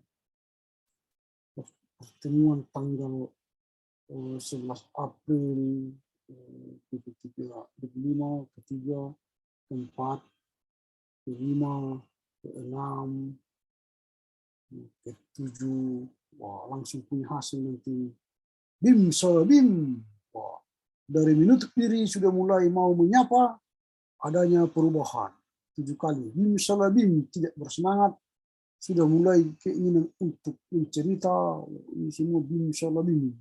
Pertemuan tanggal 11 April, ketiga, kelima, ketiga, keempat, kelima, keenam, ketujuh, wah langsung punya hasil nanti. Bim Salabim, wah, dari menutup diri sudah mulai mau menyapa adanya perubahan. 7 kali. Bim Salabim, tidak bersemangat, sudah mulai keinginan untuk mencerita. Ini semua Bim Salabim.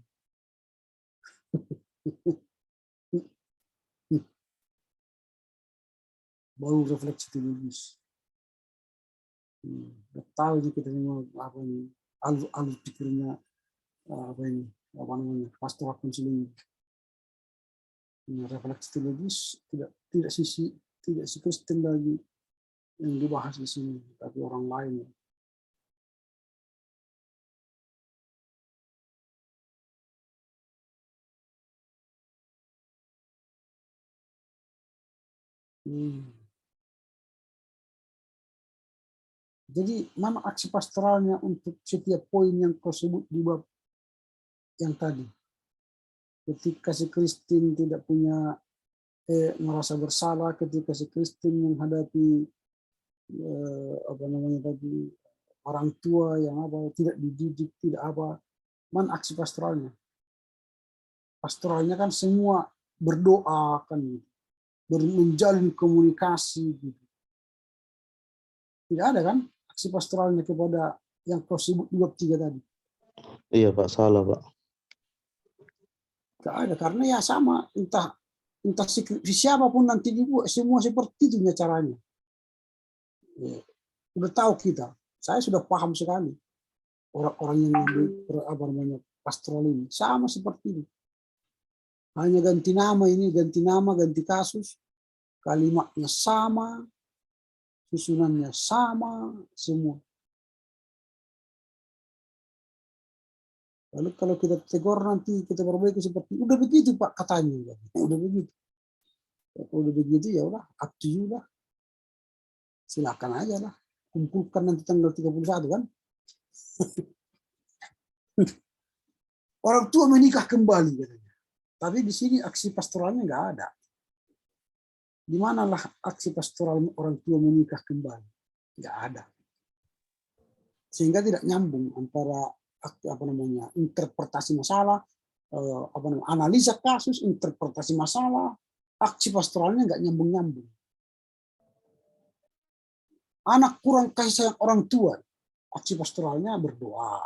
Baru refleksi teologis. Tahu juga kita semua apa ini, alur pikirnya apa ini, apa namanya, pastoral konseling. Refleksi teologis tidak si Kristen lagi yang dibahas di sini, tapi orang lain. Jadi mana aksi pastoralnya untuk setiap poin yang kau sebut di bab yang tadi? Ketika si Kristen tidak punya merasa bersalah, ketika si Kristen menghadapi apa namanya tadi, orang tua yang apa tidak dididik, tidak apa, mana aksi pastoralnya? Pastoralnya kan semua berdoa kan, menjalin komunikasi gitu. Tidak ada kan aksi pastoralnya kepada yang kau sebut di bab 3 tadi. Iya Pak, salah Pak. Tidak ada, karena ya sama, entah siapapun nanti dibuat semua seperti itu caranya. Ya, udah tahu kita, saya sudah paham sekali orang-orang yang apa namanya pastoral ini sama seperti ini. Hanya ganti nama ini, ganti nama, ganti kasus, kalimatnya sama, susunannya sama, semua. Lalu kalau kita tegur nanti kita perbaiki seperti udah begitu Pak katanya, udah begitu. Udah begitu ya udah, up to you lah. Silakan aja lah, kumpulkan nanti tanggal 31 kan. Orang tua menikah kembali katanya. Tapi di sini aksi pastoralnya nggak ada. Di manalah aksi pastoral orang tua menikah kembali? Nggak ada. Sehingga tidak nyambung antara apa namanya interpretasi masalah, apa namanya analisa kasus, interpretasi masalah, aksi pastoralnya nggak nyambung. Anak kurang kasih sayang orang tua, aksi pastoralnya berdoa,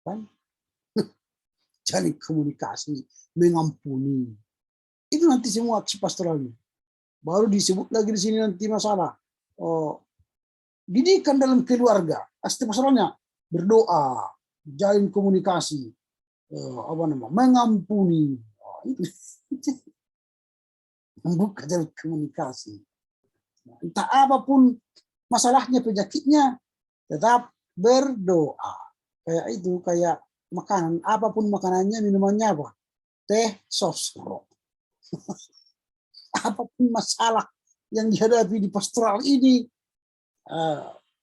kan? Jalin komunikasi, mengampuni. Itu nanti semua aksi pastoralnya. Baru disebut lagi di sini nanti masalah didikan dalam keluarga. Aksi pastoralnya berdoa, jalin komunikasi, apa namanya, mengampuni. Itu membuka jalin komunikasi. Entah apapun masalahnya, penyakitnya, tetap berdoa. Kayak itu, kayak makanan, apapun makanannya, minumannya apa? Teh, sosro. Apapun masalah yang dihadapi di pastoral ini,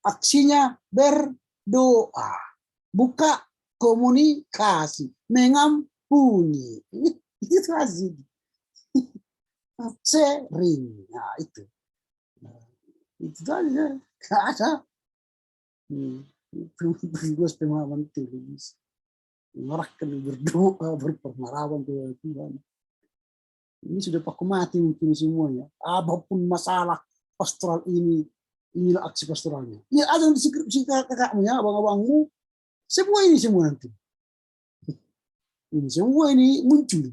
aksinya berdoa, buka komunikasi, mengampuni. Itu asik. Sering, nah itu. Itu aja, nggak ada. Terus pemahaman teologis. Mengarahkan berdoa, berpengharapan kepada Tuhan. Ini sudah paku mati mungkin semuanya. Apapun masalah pastoral ini, inilah aksi pastoralnya. Ini ada yang deskripsi kakakmu ya, abang-abangmu. Semua nanti. Ini semua ini muncul.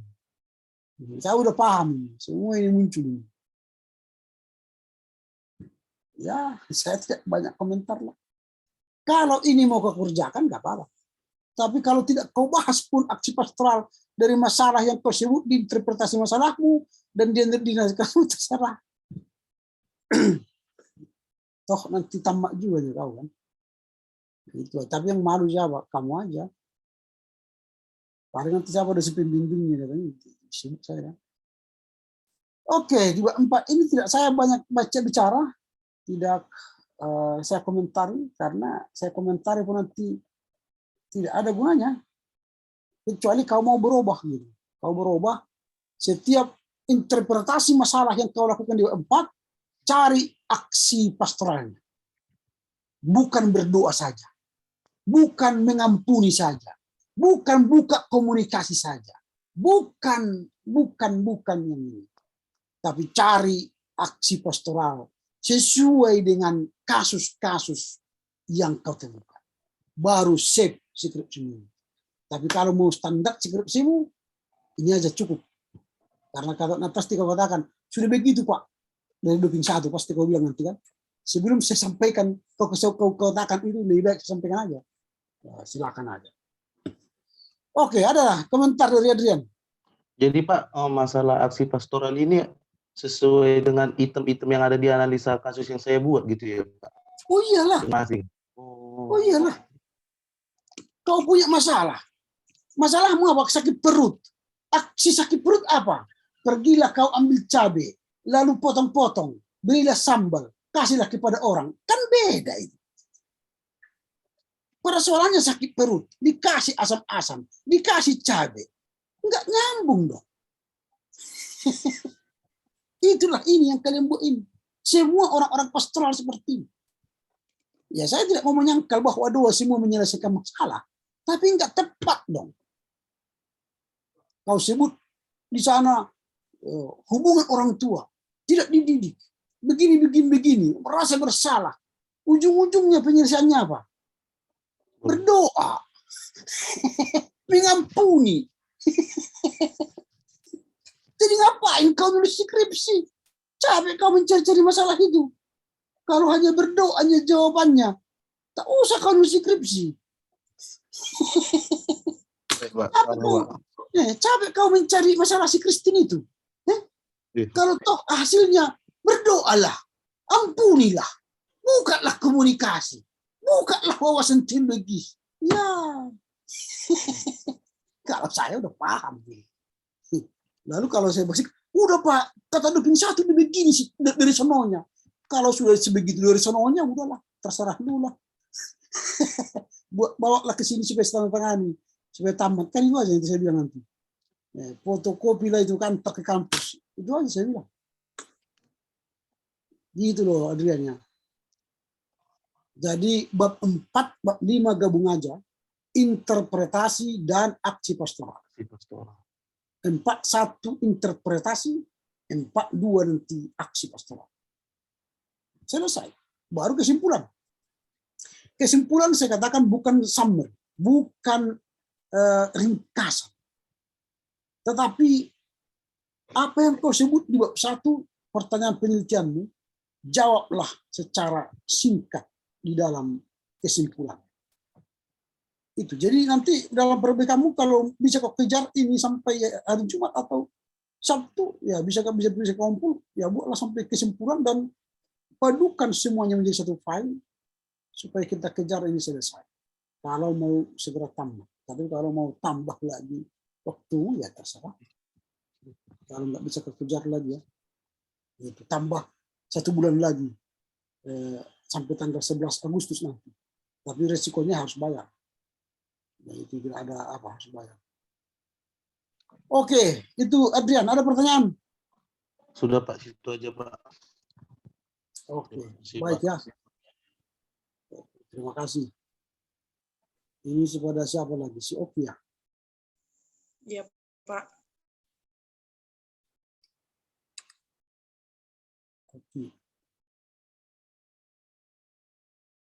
Saya udah paham ini. Semua ini muncul. Ya, saya tidak banyak komentar lah. Kalau ini mau kau kerjakan, nggak apa-apa. Tapi kalau tidak kau bahas pun aksi pastoral dari masalah yang kau sebut, diinterpretasi masalahmu, dan dinasihatmu, terserah. Toh nanti tamak juga nih kau kan. Itu. Tapi yang malu siapa? Kamu aja. Paling nanti siapa ada si pembimbingnya katanya. Sibuk saya. Oke, juga 4 ini tidak saya banyak baca bicara, tidak saya komentari karena saya komentari pun nanti tidak ada gunanya kecuali kau mau berubah gitu. Kau berubah setiap interpretasi masalah yang kau lakukan di 4 cari aksi pastoralnya. Bukan berdoa saja. Bukan mengampuni saja. Bukan buka komunikasi saja. Bukan yang ini. Tapi cari aksi pastoral sesuai dengan kasus-kasus yang kau temukan. Baru save skripsimu. Tapi kalau mau standar skripsimu, ini aja cukup. Karena pasti kau katakan, sudah begitu Pak. Dari doping 1 pasti kau bilang nanti kan. Sebelum saya sampaikan, kau katakan itu lebih baik saya sampaikan aja. Ya, silakan aja. Oke, ada komentar dari Adrian. Jadi Pak, masalah aksi pastoral ini sesuai dengan item-item yang ada di analisa kasus yang saya buat gitu ya Pak? Oh iyalah. Masing-masing. Oh iyalah. Kau punya masalah. Masalahmu apa? Sakit perut. Aksi sakit perut apa? Pergilah kau ambil cabai, lalu potong-potong, berilah sambal, kasihlah kepada orang. Kan beda itu. Persoalannya sakit perut, dikasih asam-asam, dikasih cabai. Enggak nyambung dong. Itulah ini yang kalian buat ini. Semua orang-orang pastoral seperti ini. Ya saya tidak mau menyangkal bahwa doa semua menyelesaikan masalah. Tapi enggak tepat dong. Kau sebut di sana hubungan orang tua. Tidak dididik. Begini. Merasa bersalah. Ujung-ujungnya penyelesaiannya apa? Berdoa. Mengampuni. Jadi ngapain kau nulis skripsi? Capek kau mencari-cari masalah itu. Kalau hanya berdoa hanya jawabannya, tak usah kau nulis skripsi. Capek kau mencari masalah si Kristen itu. Kalau toh hasilnya berdoalah, ampunilah, bukalah komunikasi, bukalah wawasan teologi. Ya, kalau saya udah paham. Lalu kalau saya basic, udah Pak, kata doping 1 begini sih dari sononya. Kalau sudah sebegitu dari sononya, udahlah, terserah dulu lah. Bawalah ke sini supaya setengah tangani, supaya tamat. Kan itu aja yang saya bilang nanti. Fotokopi lah itu kan ke kampus. Itu aja saya bilang. Gitu loh Adriannya. Jadi bab 4, bab 5 gabung aja. Interpretasi dan aksi pastoral. 4.1 interpretasi, 4.2 nanti aksi pastoral. Selesai. Baru kesimpulan. Kesimpulan saya katakan bukan summary, bukan ringkasan. Tetapi apa yang kau sebut di bab 1, pertanyaan penelitianmu, jawablah secara singkat di dalam kesimpulan. Itu. Jadi nanti dalam PRB kamu kalau bisa kau kejar ini sampai hari Jumat atau Sabtu, ya bisa kumpul, ya buatlah sampai kesimpulan dan padukan semuanya menjadi satu file supaya kita kejar ini selesai. Kalau mau segera tamat, tapi kalau mau tambah lagi waktu ya terserah. Kalau nggak bisa kejar lagi ya, itu tambah 1 bulan lagi sampai tanggal 11 Agustus nanti. Tapi resikonya harus bayar. Ya, itu tidak ada apa harus bayar. Oke, itu Adrian. Ada pertanyaan? Sudah Pak, situ aja Pak. Oke, baik ya. Terima kasih. Ini kepada siapa lagi? Si Oki ya? Iya Pak. Oke.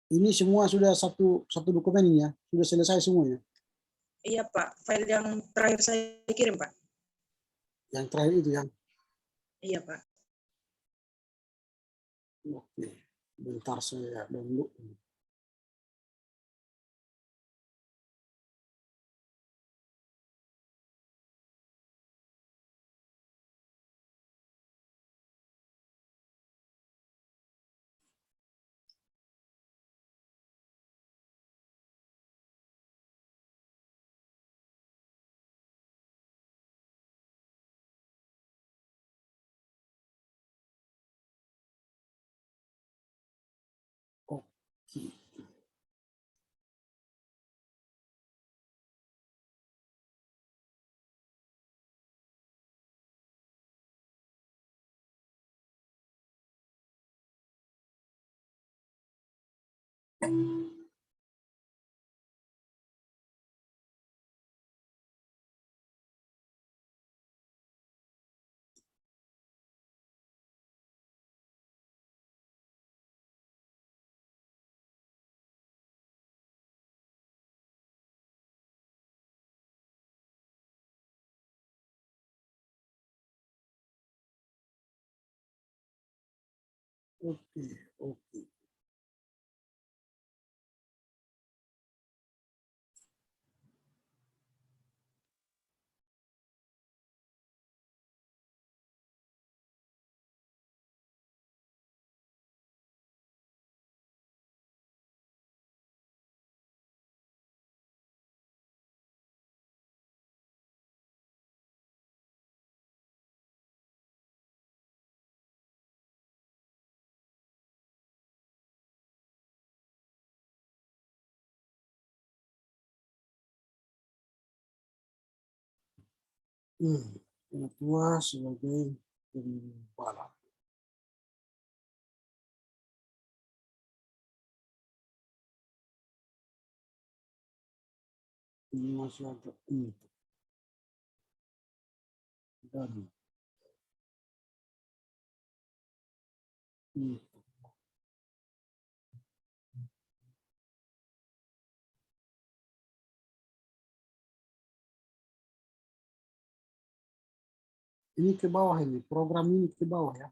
Ini semua sudah satu dokumen ini ya? Sudah selesai semuanya? Iya Pak, file yang terakhir saya kirim Pak. Yang terakhir itu yang? Iya Pak. Oke, bentar saya download. Oke, oke. Yang tua sebagai pembalap. Ini masih ada untuk dan ini ke bawah, ini program ini ke bawah ya.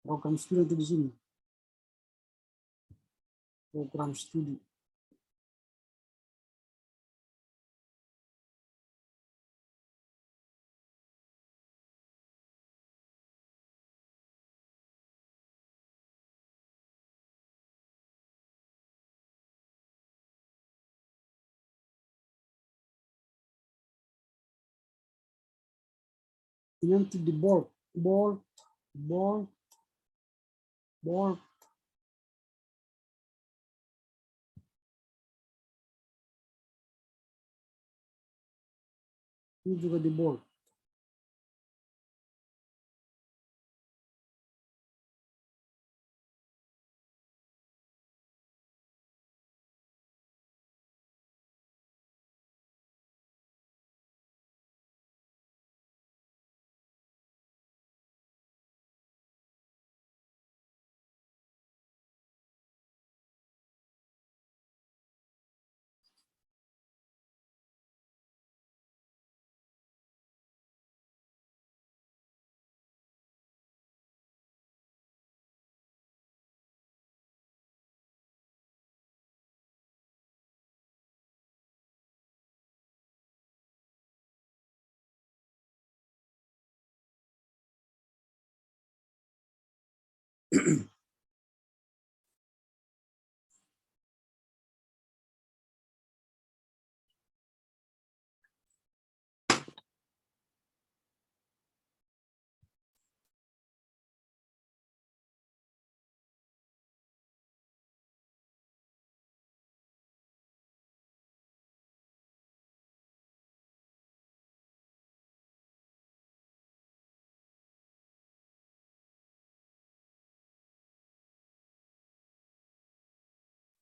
Program studi itu di sini. Program studi. Ini nanti di bold. Ini juga di bold.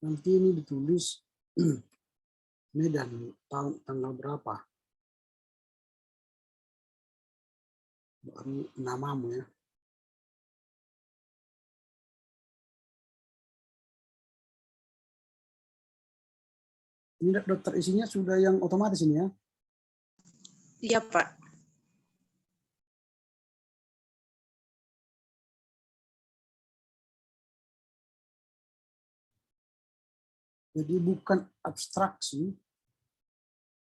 Nanti ini ditulis Medan tahun tanggal berapa. Baru namamu ya. Ini daftar isinya sudah yang otomatis ini ya. Iya, Pak. Jadi bukan abstraksi,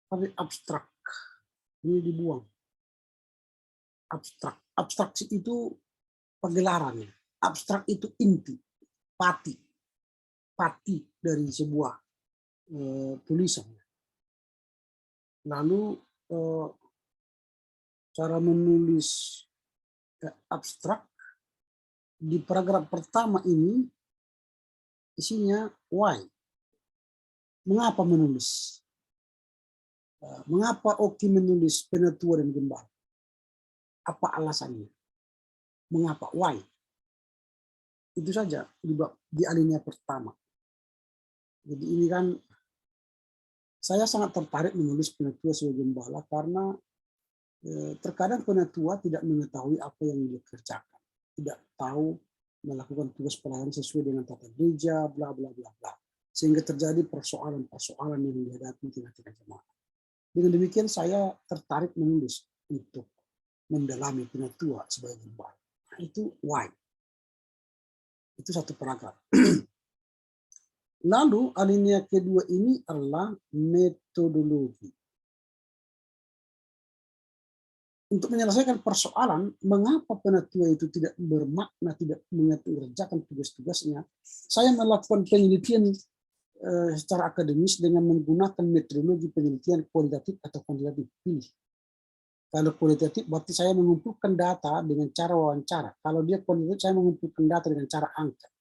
tapi abstrak. Ini dibuang. Abstrak. Abstraksi itu pagelarannya. Abstrak itu inti, pati dari sebuah tulisan. Lalu cara menulis abstrak di paragraf pertama ini isinya why. Mengapa menulis? Mengapa Oki menulis Penatua dan Gembala? Apa alasannya? Mengapa? Why? Itu saja di alinea pertama. Jadi ini kan saya sangat tertarik menulis Penatua sebagai Gembala karena terkadang Penatua tidak mengetahui apa yang dia kerjakan, tidak tahu melakukan tugas pelayanan sesuai dengan tata gereja, bla bla bla bla, sehingga terjadi persoalan-persoalan yang dihadapi tengah-tengah jemaat. Dengan demikian saya tertarik menulis untuk mendalami Penatua sebagai Gembala. Nah, itu why. Itu satu paragraf. Lalu alinea kedua ini adalah metodologi. Untuk menyelesaikan persoalan mengapa Penatua itu tidak bermakna, tidak mengerjakan tugas-tugasnya, saya melakukan penelitian secara akademis dengan menggunakan metodologi penelitian kualitatif atau kuantitatif. Pilih. Kalau kualitatif berarti saya mengumpulkan data dengan cara wawancara. Kalau dia kualitatif saya mengumpulkan data dengan cara angket.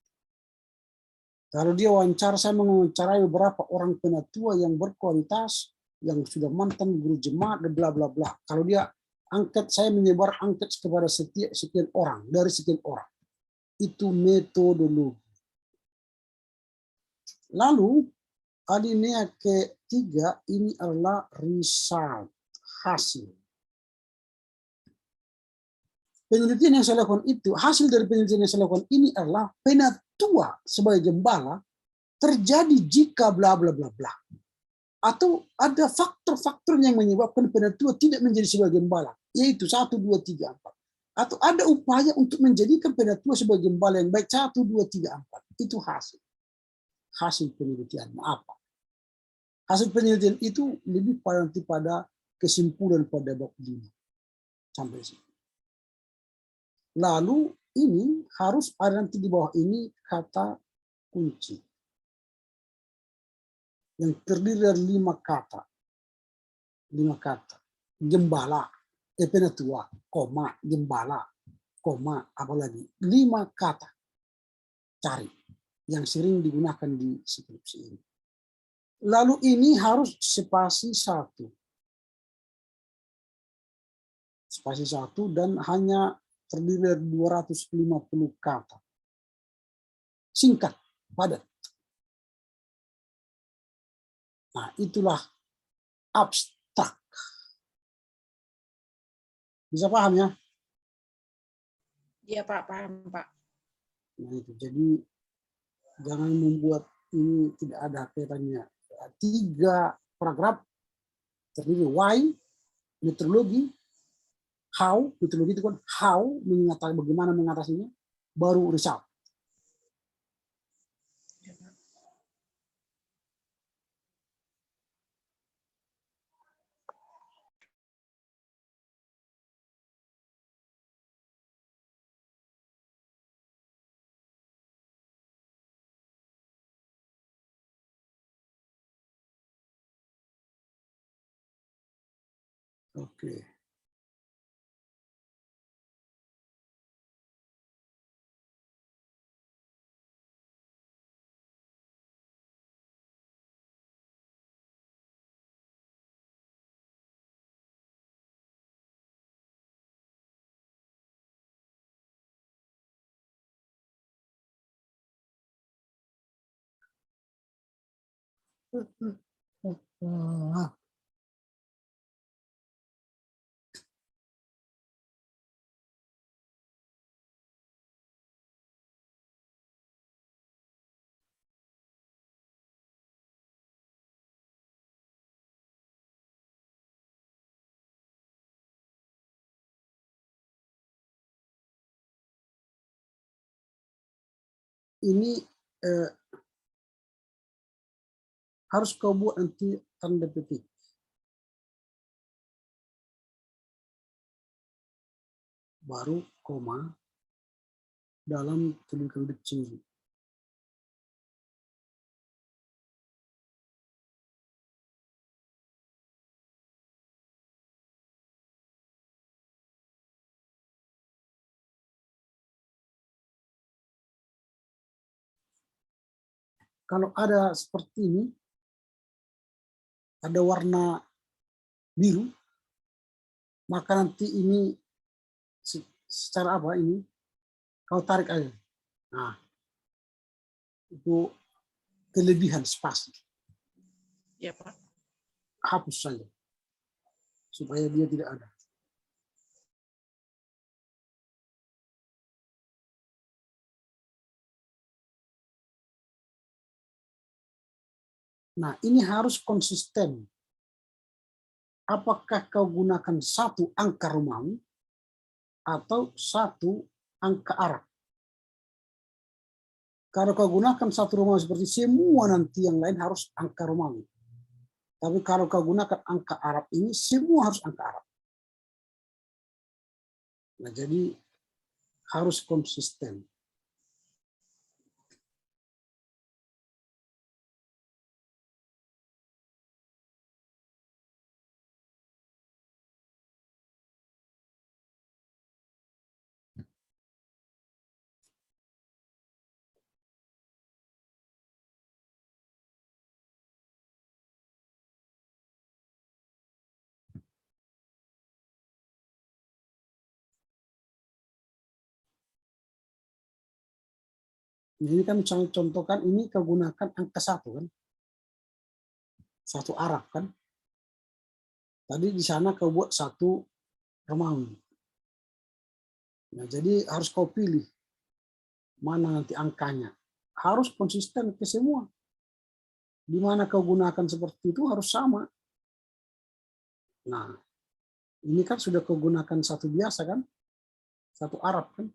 Kalau dia wawancara, saya mewawancarai beberapa orang Penatua yang berkualitas, yang sudah mantan guru jemaat, dan bla bla bla. Kalau dia angket, saya menyebar angket kepada sekian orang, dari sekian orang. Itu metodologi. Lalu alinea ketiga ini adalah result, hasil. Penelitian yang saya lakukan itu, hasil dari penelitian yang saya lakukan ini adalah Penatua sebagai Gembala terjadi jika bla bla bla bla. Atau ada faktor-faktor yang menyebabkan Penatua tidak menjadi sebagai Gembala, yaitu 1, 2, 3, 4. Atau ada upaya untuk menjadikan Penatua sebagai Gembala yang baik 1, 2, 3, 4. Itu hasil. Hasil penelitian. Apa? Hasil penelitian itu lebih pada kesimpulan pada bab 5. Sampai sini. Lalu ini harus ada nanti di bawah ini kata kunci yang terdiri dari 5 kata. 5 kata. Gembala, Penatua, koma, Gembala, koma, apalagi 5 kata. Cari yang sering digunakan di skripsi ini. Lalu ini harus spasi 1. Spasi 1 dan hanya terdiri dari 250 kata. Singkat, padat. Nah, itulah abstrak. Bisa paham ya? Iya Pak, paham Pak. Nah, itu. Jadi jangan membuat ini tidak ada kaitannya. 3 paragraf terdiri why, metodologi, how, metodologi itu kan how, bagaimana mengatasinya, baru result. Oke. Ini harus kau buat nanti tanda petik. Baru koma dalam tulisan kecil. kalau ada seperti ini, ada warna biru, maka nanti ini secara apa ini, kau tarik aja. Nah, itu kelebihan spasi. Ya, Pak. Hapus saja, supaya dia tidak ada. Nah, ini harus konsisten. Apakah kau gunakan satu angka Romawi atau satu angka Arab? Kalau kau gunakan satu Romawi seperti semua, nanti yang lain harus angka Romawi. Tapi kalau kau gunakan angka Arab ini, semua harus angka Arab. Nah, jadi harus konsisten. Ini kan contohkan ini kau gunakan angka satu kan, satu Arab kan. Tadi di sana kau buat satu Romawi. Nah, jadi harus kau pilih mana nanti angkanya. Harus konsisten ke semua. Di mana kau gunakan seperti itu harus sama. Nah, ini kan sudah kau gunakan satu biasa kan, satu Arab kan.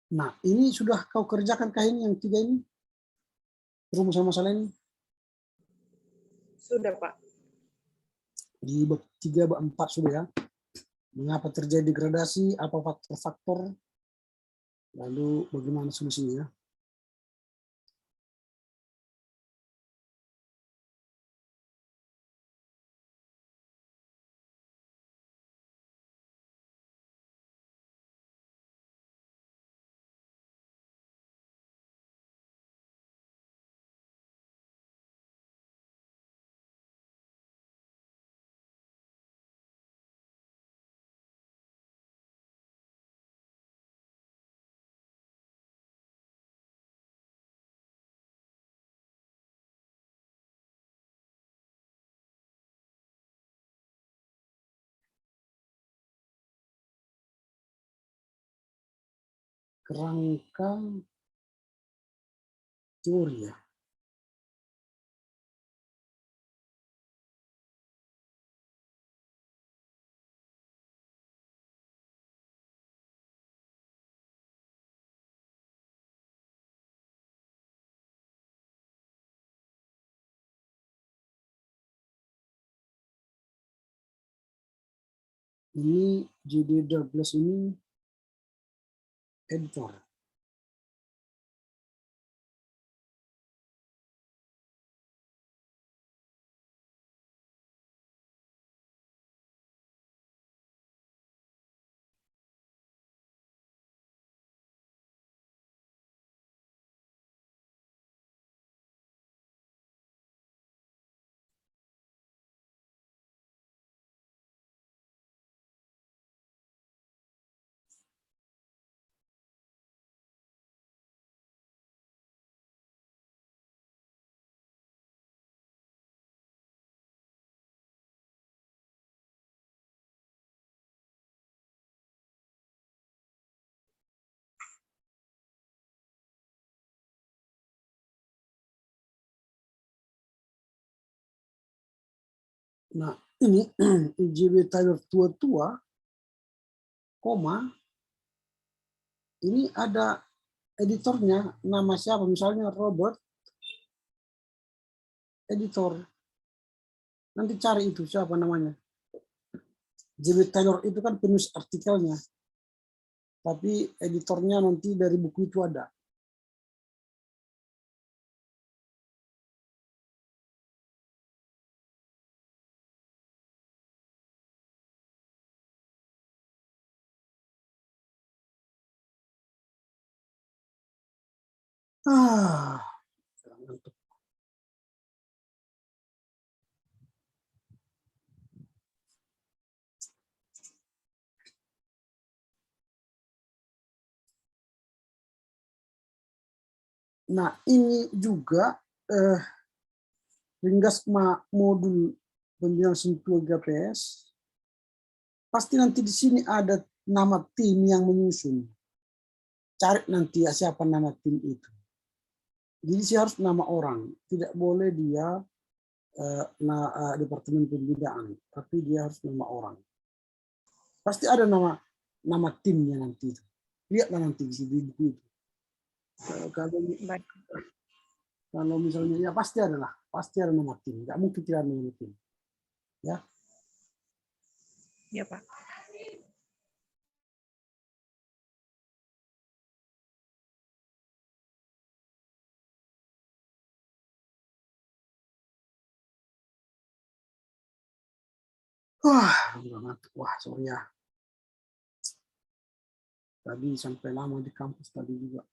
Nah, ini sudah kau kerjakan kah ini yang tiga ini? Rumusan masalah ini? Sudah, Pak. Di bab 3, bab 4 sudah ya. Mengapa terjadi degradasi, apa faktor-faktor, lalu bagaimana solusinya. Kerangka teori ya. Ini J.D. Douglas ini editor. Nah, ini IJB Tyler tua-tua, koma, ini ada editornya, nama siapa? Misalnya Robert, editor. Nanti cari itu siapa namanya. JB Taylor itu kan penulis artikelnya, tapi editornya nanti dari buku itu ada. Ah, ngantuk. Nah, ini juga ringgas modul pembinaan sentuh GPS. Pasti nanti di sini ada nama tim yang menyusun. Cari nanti ya siapa nama tim itu. Jadi sih harus nama orang, tidak boleh dia departemen pembinaan, tapi dia harus nama orang. Pasti ada nama timnya nanti. Lihatlah nanti di buku itu. Kalau misalnya ya pasti ada nama tim. Nggak mungkin tidak ada nama tim. Ya. Ya, Pak. Wah, sorry ya. Tadi sampai lama di kampus tadi juga.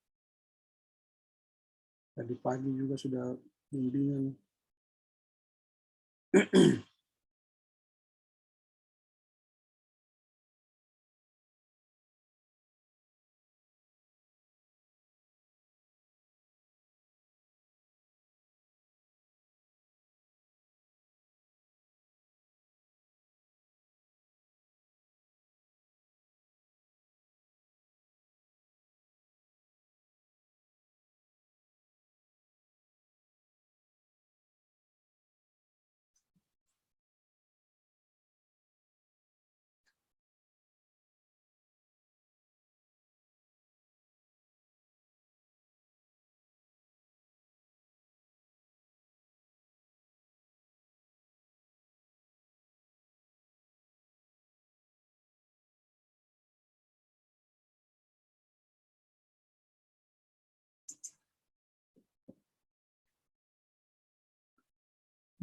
Tadi pagi juga sudah bimbingan.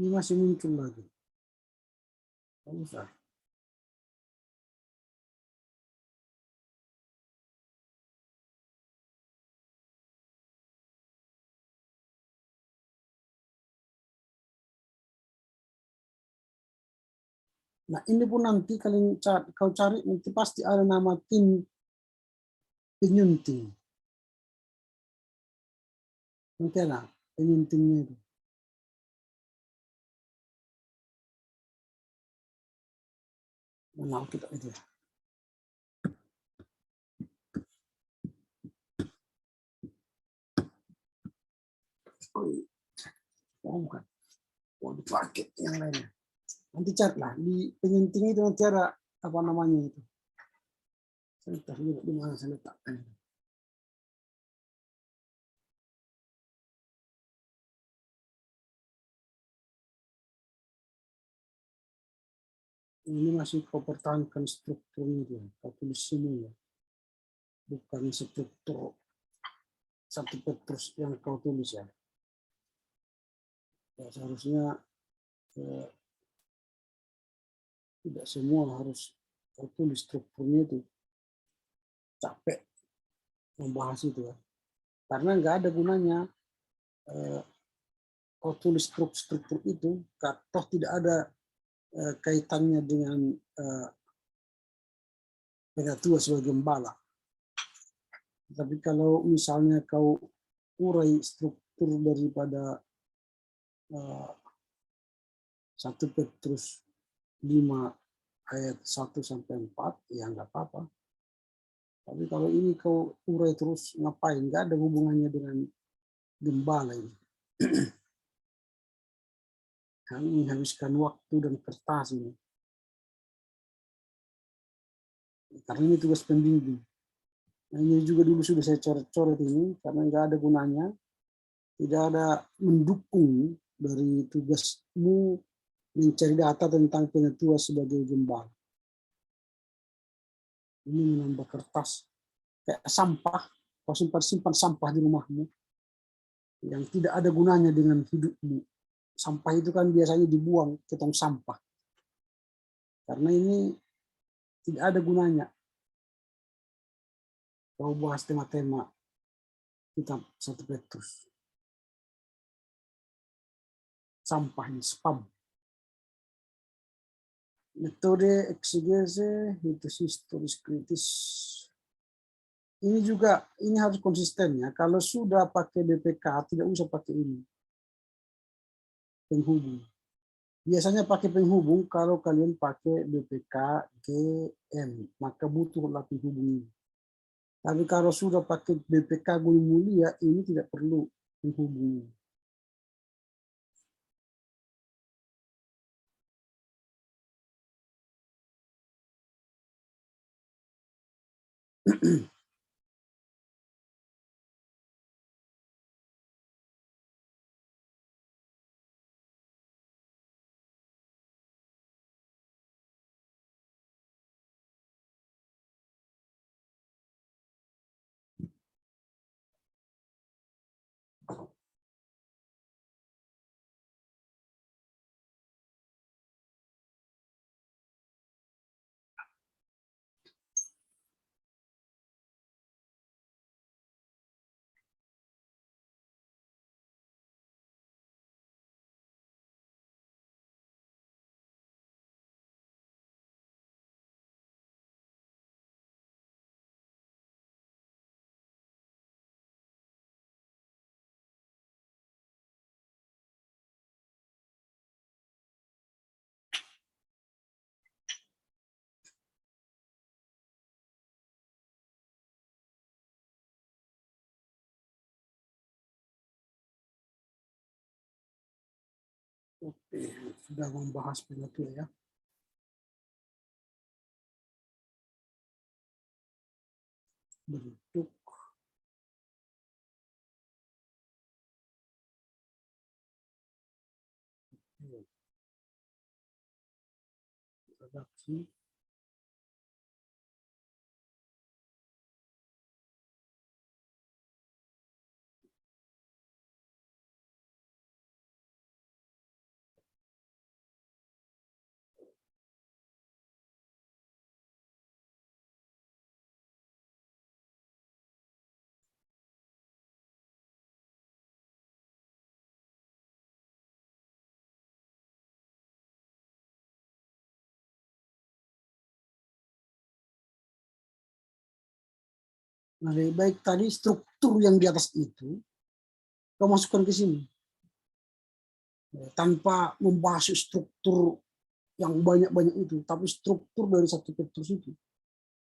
Ini masih muncul lagi. Usah. Nah, ini pun nanti kau cari nanti pasti ada nama tim penyunting. Nanti ada penyuntingnya itu. Mana kita itu ya. Oh, bukan. Oh, dipakai yang lainnya. Nanti carilah di penyunting itu nanti ada apa namanya itu. Saya lihat di mana saya letakkan. Ini masih kau pertahankan strukturnya dia, kau tulis semua, bukan struktur satu Petrus yang kau tulis ya. Ya seharusnya tidak semua harus kau tulis strukturnya itu. Capek membahas itu ya. Karena nggak ada gunanya kau tulis struktur itu, toh tidak ada kaitannya dengan penatua sebagai gembala. Tapi kalau misalnya kau urai struktur daripada 1 Petrus 5 ayat 1 sampai 4, ya nggak apa-apa. Tapi kalau ini kau urai terus ngapain? Nggak ada hubungannya dengan gembala ini. menghabiskan waktu dan kertas ini. Karena ini tugas pembimbing. Nah, ini juga dulu sudah saya coret-coret ini karena nggak ada gunanya, tidak ada mendukung dari tugasmu mencari data tentang penetua sebagai gembala. Ini menambah kertas kayak sampah, kau simpan sampah di rumahmu yang tidak ada gunanya dengan hidupmu. Sampah itu kan biasanya dibuang ke tong sampah. Karena ini tidak ada gunanya. Kau bahas tema-tema kitab 1 Petrus. Sampah ini spam. Metode eksegese, hitus historis kritis. Ini juga, ini harus konsisten ya. Kalau sudah pakai BPK, tidak usah pakai ini. Penghubung. Biasanya pakai penghubung kalau kalian pakai BPK GM, maka butuhlah penghubung ini. Tapi kalau sudah pakai BPK Gunung Mulia, ini tidak perlu penghubung. Oke, sudah membahas penetua ya. Bentuk redaksi Nah, lebih baik tadi struktur yang di atas itu kau masukkan ke sini. Tanpa membahas struktur yang banyak-banyak itu, tapi struktur dari 1 Petrus itu.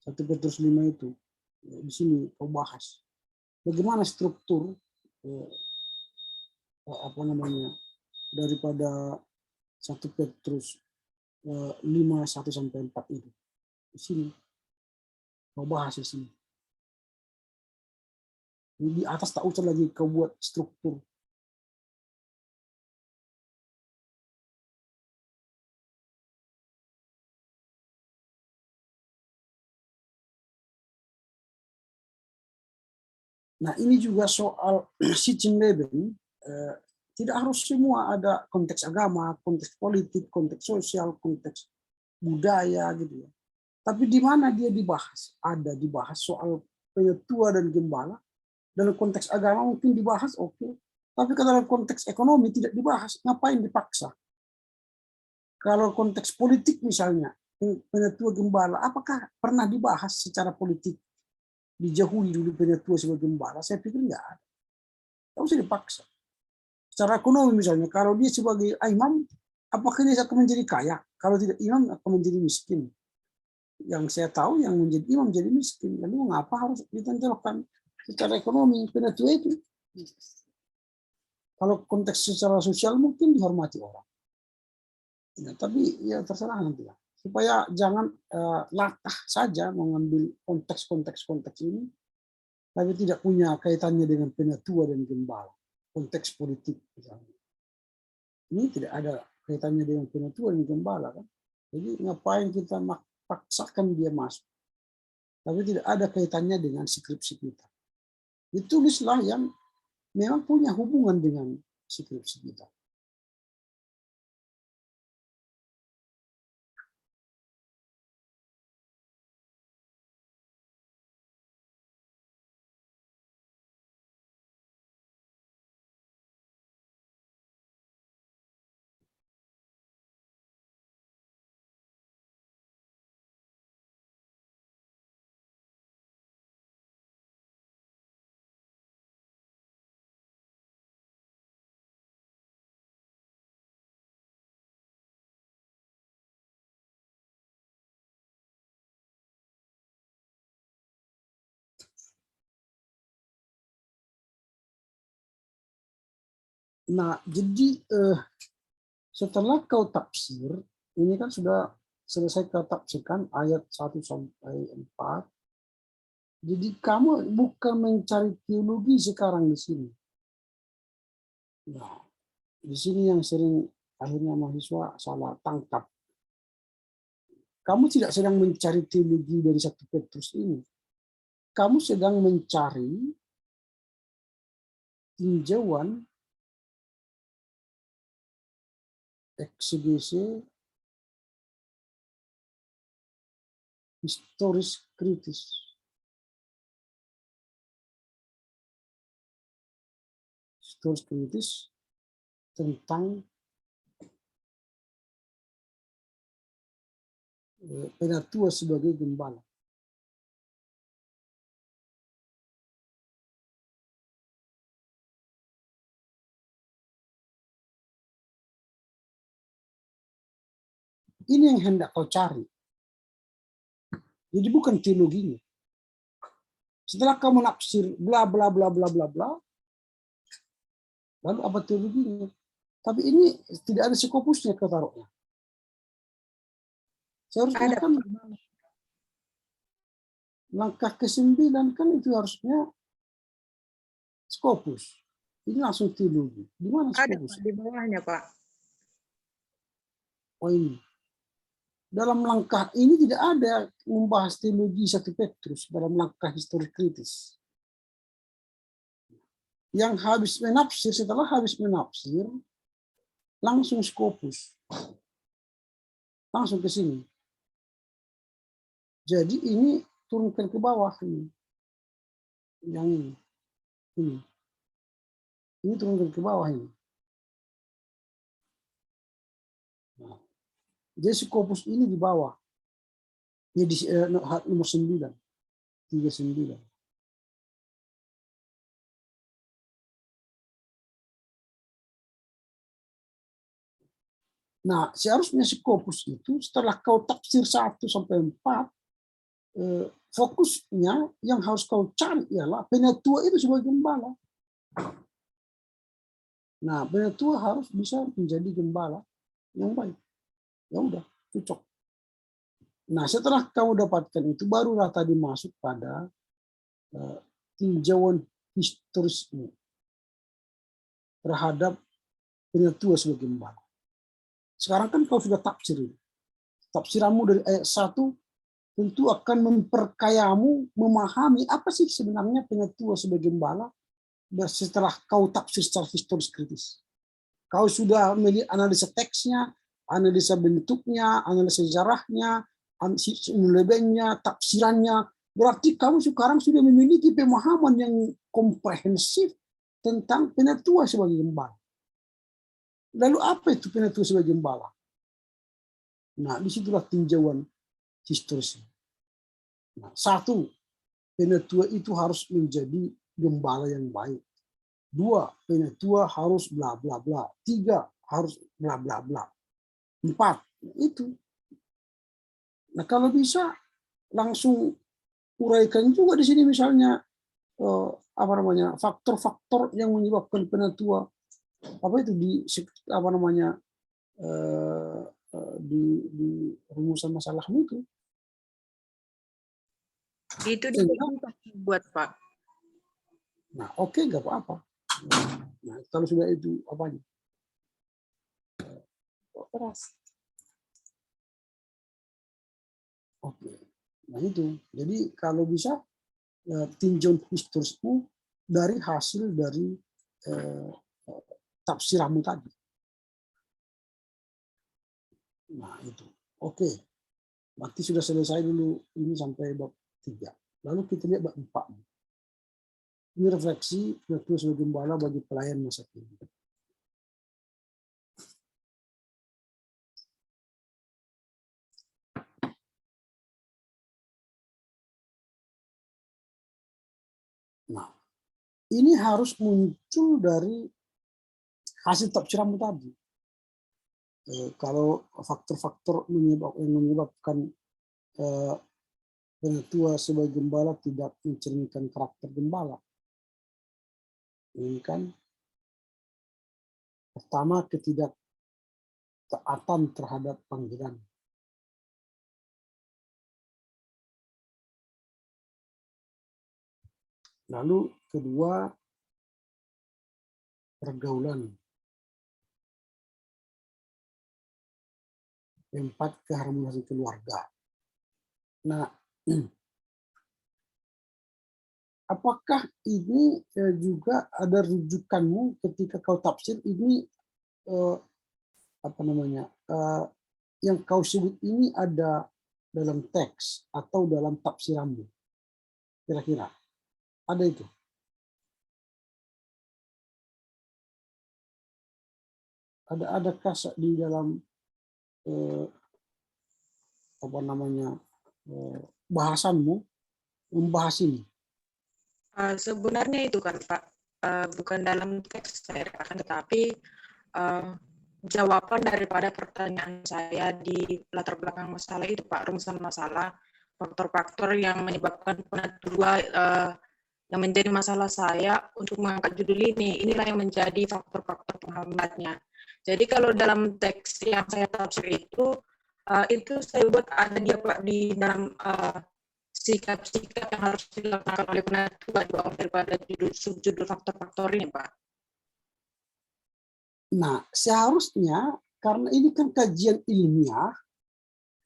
1 Petrus 5 itu. Di sini kau bahas. Bagaimana struktur apa namanya daripada 1 Petrus 5 1 sampai 4 itu. Di sini kau bahas di sini. Di atas tak usah lagi kau buat struktur. Nah, ini juga soal Sitchenleben, tidak harus semua ada konteks agama, konteks politik, konteks sosial, konteks budaya gitu ya. Tapi di mana dia dibahas? Ada dibahas soal penetua dan gembala. Dalam konteks agama mungkin dibahas, oke. Tapi kalau dalam konteks ekonomi tidak dibahas, ngapain dipaksa? Kalau konteks politik misalnya, penetua gembala, apakah pernah dibahas secara politik? Dijauhi dulu penetua sebagai gembala, saya pikir enggak ada. Tak usah dipaksa. Secara ekonomi misalnya, kalau dia sebagai imam, apakah dia akan menjadi kaya? Kalau tidak imam akan menjadi miskin. Yang saya tahu yang menjadi imam menjadi miskin. Lalu mengapa harus ditonjolkan secara ekonomi penetua itu? Kalau konteks secara sosial mungkin dihormati orang. Ya, tapi ya terserah nanti lah. Supaya jangan latah saja mengambil konteks ini, tapi tidak punya kaitannya dengan penatua dan gembala. Konteks politik misalnya. Ini tidak ada kaitannya dengan penatua dan gembala kan. Jadi ngapain kita paksakan dia masuk? Tapi tidak ada kaitannya dengan skripsi kita. Ditulislah yang memang punya hubungan dengan skripsi kita. Nah, jadi setelah kau tafsir, ini kan sudah selesai kau tafsirkan ayat 1 sampai 4. Jadi kamu bukan mencari teologi sekarang di sini. Nah, di sini yang sering akhirnya mahasiswa salah tangkap. Kamu tidak sedang mencari teologi dari 1 Petrus ini. Kamu sedang mencari tinjauan eksegese historis kritis. Historis kritis tentang penatua sebagai gembala. Ini yang hendak kau cari. Jadi bukan teologinya. Setelah kamu nafsir bla bla bla bla bla bla, lalu apa teologinya? Tapi ini tidak ada skopusnya kau taruhnya. Seharusnya kan langkah ke-9 kan itu harusnya skopus. Ini langsung teologi. Di mana skopus? Ada di bawahnya, Pak. Oh ini. Dalam langkah ini tidak ada membahas teologi 1 Petrus dalam langkah historis kritis. Yang habis menafsir, setelah habis menafsir, langsung skopus. Langsung ke sini. Jadi ini turunkan ke bawah ini. Yang ini. Ini. Ini turunkan ke bawah ini. Nah, jadi skopus ini di bawah. Ini di nomor 9. 39. Nah, seharusnya skopus itu setelah kau tafsir 1 sampai 4, fokusnya yang harus kau cari ialah penatua itu sebagai gembala. Nah, penatua harus bisa menjadi gembala yang baik. Ya udah, cocok. Nah, setelah kamu dapatkan itu, barulah tadi masuk pada tinjauan historisnya terhadap penatua sebagai gembala. Sekarang kan kau sudah tafsir. Tafsiranmu dari ayat 1 tentu akan memperkayamu memahami apa sih sebenarnya penatua sebagai gembala setelah kau tafsir secara historis kritis. Kau sudah melihat analisa teksnya, analisa bentuknya, analisa sejarahnya, lebihnya, tafsirannya. Berarti kamu sekarang sudah memiliki pemahaman yang komprehensif tentang penatua sebagai gembala. Lalu apa itu penatua sebagai gembala? Nah, disitulah tinjauan historisnya. Nah, 1, penatua itu harus menjadi gembala yang baik. 2, penatua harus bla bla bla. 3, harus bla bla bla. 4, itu. Nah, kalau bisa langsung uraikan juga di sini misalnya faktor-faktor yang menyebabkan penatua apa itu di di rumusan masalahmu itu. Itu Sehingga, buat Pak. nah oke, nggak apa-apa. Nah, kalau sudah itu apanya? Keras. Oke. Nah itu. Jadi kalau bisa tinjau historismu dari hasil dari tafsiramu tadi. Nah itu. Oke. Berarti sudah selesai dulu ini sampai bab 3. Lalu kita lihat bab 4. Ini refleksi Petrus sebagai gembala bagi pelayan masa kini. Nah, ini harus muncul dari hasil tafsiramu tadi. Kalau faktor-faktor yang menyebabkan penatua sebagai gembala tidak mencerminkan karakter gembala. Ini kan pertama ketidaktaatan terhadap panggilan. Lalu kedua, pergaulan. Empat, keharmonisan keluarga. Nah, apakah ini juga ada rujukanmu ketika kau tafsir ini yang kau sebut ini ada dalam teks atau dalam tafsiranmu? Kira-kira ada itu? Adakah di dalam bahasanmu membahas ini? Sebenarnya itu kan Pak, bukan dalam teks saya katakan, tetapi jawaban daripada pertanyaan saya di latar belakang masalah itu Pak, rumusan masalah, faktor-faktor yang menyebabkan penatua yang menjadi masalah saya untuk mengangkat judul ini. Inilah yang menjadi faktor-faktor penghambatnya. Jadi kalau dalam teks yang saya tafsir itu saya buat ada dia Pak di dalam sikap-sikap yang harus dilakukan oleh penatua di bawah daripada subjudul faktor-faktor ini, Pak. Nah, seharusnya karena ini kan kajian ilmiah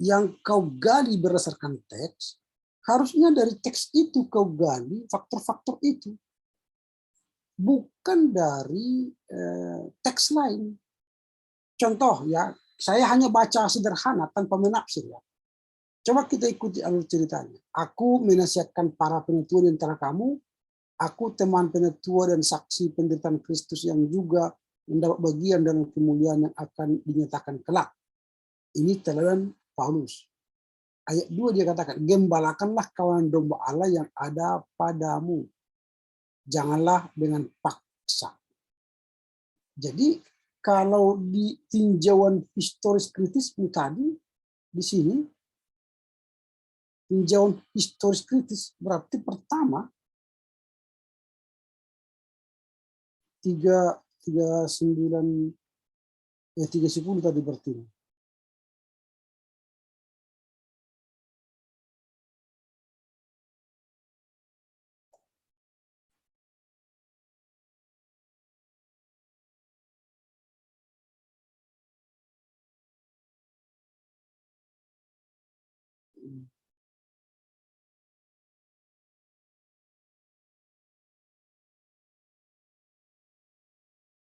yang kau gali berdasarkan teks, harusnya dari teks itu kau gali faktor-faktor itu, bukan dari teks lain. Contoh ya, saya hanya baca sederhana tanpa menafsir ya. Coba kita ikuti alur ceritanya. Aku menasihatkan para penatua di antara kamu. Aku teman penatua dan saksi penderitaan Kristus yang juga mendapat bagian dalam kemuliaan yang akan dinyatakan kelak. Ini teladan Paulus. Ayat 2 dia katakan, gembalakanlah kawanan domba Allah yang ada padamu. Janganlah dengan paksa. Jadi kalau di tinjauan historis kritis tadi, di sini, tinjauan historis kritis berarti pertama 3:10 tadi berarti.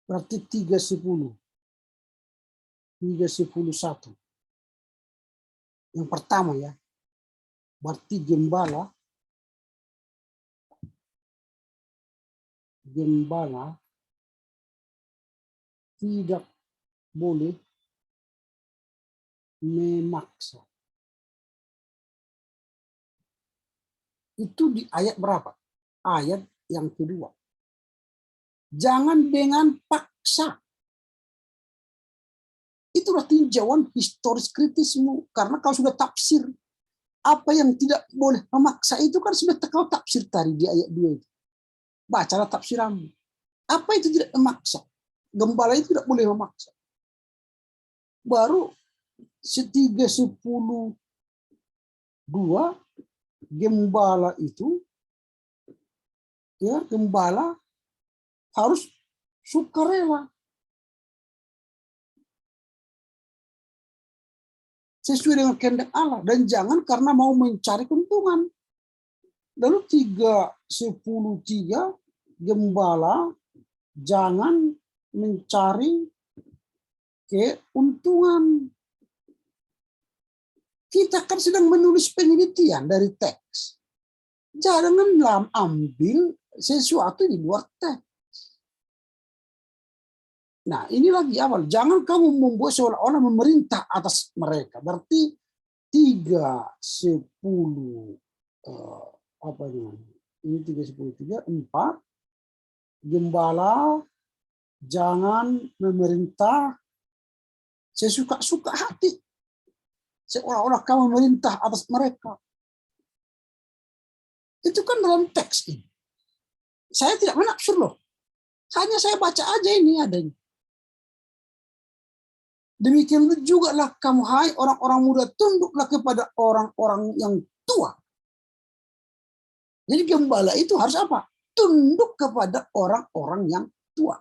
Berarti 3:10. 3:11. Yang pertama ya. Berarti gembala tidak boleh memaksa. Itu di ayat berapa? Ayat yang kedua. Jangan dengan paksa. Itulah tinjauan historis kritismu. Karena kalau sudah tafsir, apa yang tidak boleh memaksa itu kan sudah kau tafsir tadi di ayat 2 itu. Bacalah tafsiranmu. Apa itu tidak memaksa? Gembala itu tidak boleh memaksa. Baru 3:10 2 gembala itu, ya, gembala harus sukarela sesuai dengan kehendak Allah dan jangan karena mau mencari keuntungan. Lalu 3:10 3 gembala jangan mencari keuntungan. Kita kan sedang menulis penelitian dari teks. Jangan ambil sesuatu di luar teks. Nah, ini lagi awal. Jangan kamu membuat seolah-olah memerintah atas mereka. Berarti 3:10 apa namanya? Ini 3:10 3 4 gembala jangan memerintah sesuka-suka hati. Seolah-olah kamu memerintah atas mereka. Itu kan dalam teks ini. Saya tidak menafsir loh. Hanya saya baca aja ini adanya. Demikian juga lah kamu, hai orang-orang muda, tunduklah kepada orang-orang yang tua. Jadi gembala itu harus apa? Tunduk kepada orang-orang yang tua.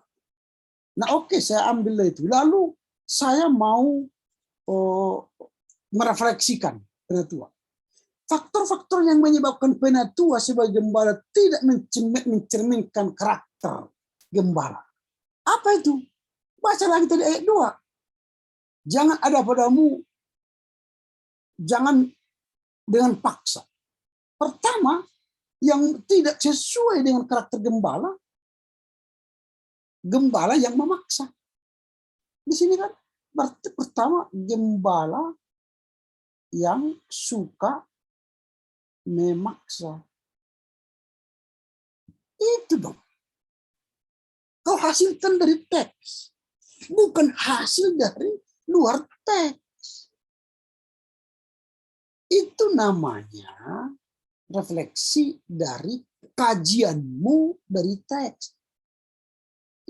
Nah, oke, saya ambil itu. Lalu saya mau merefleksikan penatua. Faktor-faktor yang menyebabkan penatua sebagai gembala tidak mencerminkan karakter gembala. Apa itu? Baca lagi tadi ayat 2. Jangan ada padamu, jangan dengan paksa. Pertama, yang tidak sesuai dengan karakter gembala yang memaksa. Di sini kan berarti pertama gembala yang suka memaksa. Itu dong. Kau hasilkan dari teks, bukan hasil dari luar teks. Itu namanya refleksi dari kajianmu dari teks.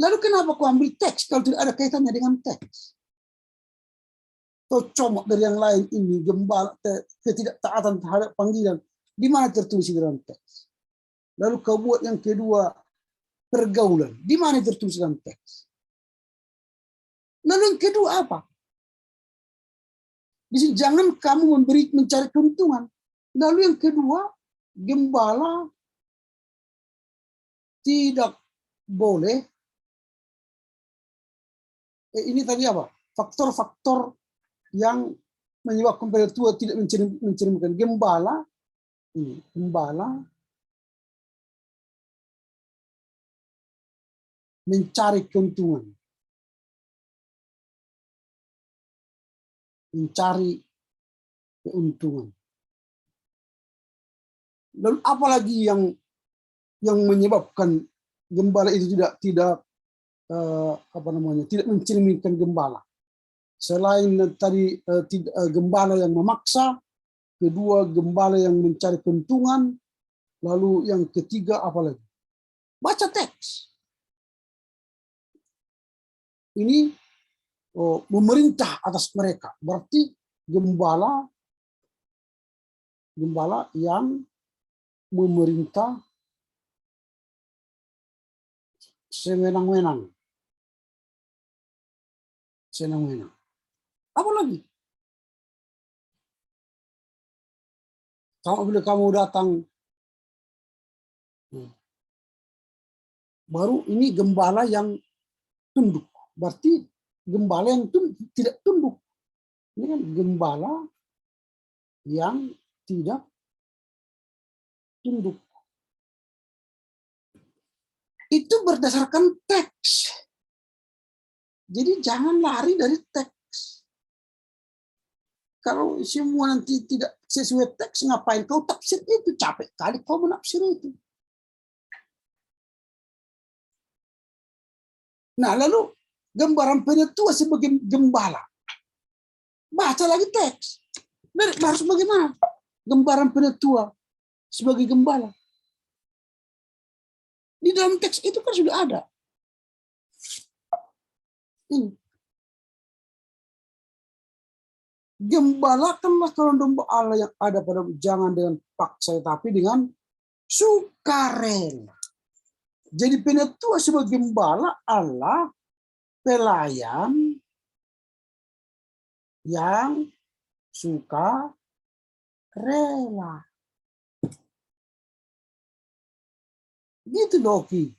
Lalu kenapa kau ambil teks kalau tidak ada kaitannya dengan teks? Kau comot dari yang lain ini, gembala, ketidaktaatan terhadap panggilan. Di mana tertulis dalam teks? Lalu kau buat yang kedua, pergaulan. Di mana tertulis dalam teks? Lalu yang kedua apa? Di sini jangan kamu mencari keuntungan. Lalu yang kedua, gembala tidak boleh. Ini tadi apa? Faktor-faktor yang menyebabkan penatua tidak mencerminkan gembala. Ini gembala mencari keuntungan. Mencari keuntungan. Lalu apalagi yang menyebabkan gembala itu tidak mencerminkan gembala. Selain tadi gembala yang memaksa, kedua gembala yang mencari keuntungan, lalu yang ketiga apa lagi? Baca teks. Ini memerintah atas mereka. Berarti gembala yang memerintah sewenang-wenang. Apa lagi? Bila kamu datang, baru ini gembala yang tunduk. Berarti gembala yang tidak tunduk. Ini kan gembala yang tidak tunduk. Itu berdasarkan teks. Jadi jangan lari dari teks. Kalau semua nanti tidak sesuai teks, ngapain kau tafsir itu? Capek kali kau menafsir itu. Nah, lalu gambaran penatua sebagai gembala. Baca lagi teks. Harus bagaimana? Gambaran penatua sebagai gembala. Di dalam teks itu kan sudah ada. Ini. Gembalakanlah kawan domba Allah yang ada padamu, jangan dengan paksa tapi dengan sukarela. Jadi penatua sebagai gembala Allah pelayan yang suka rela. Gitu Doki.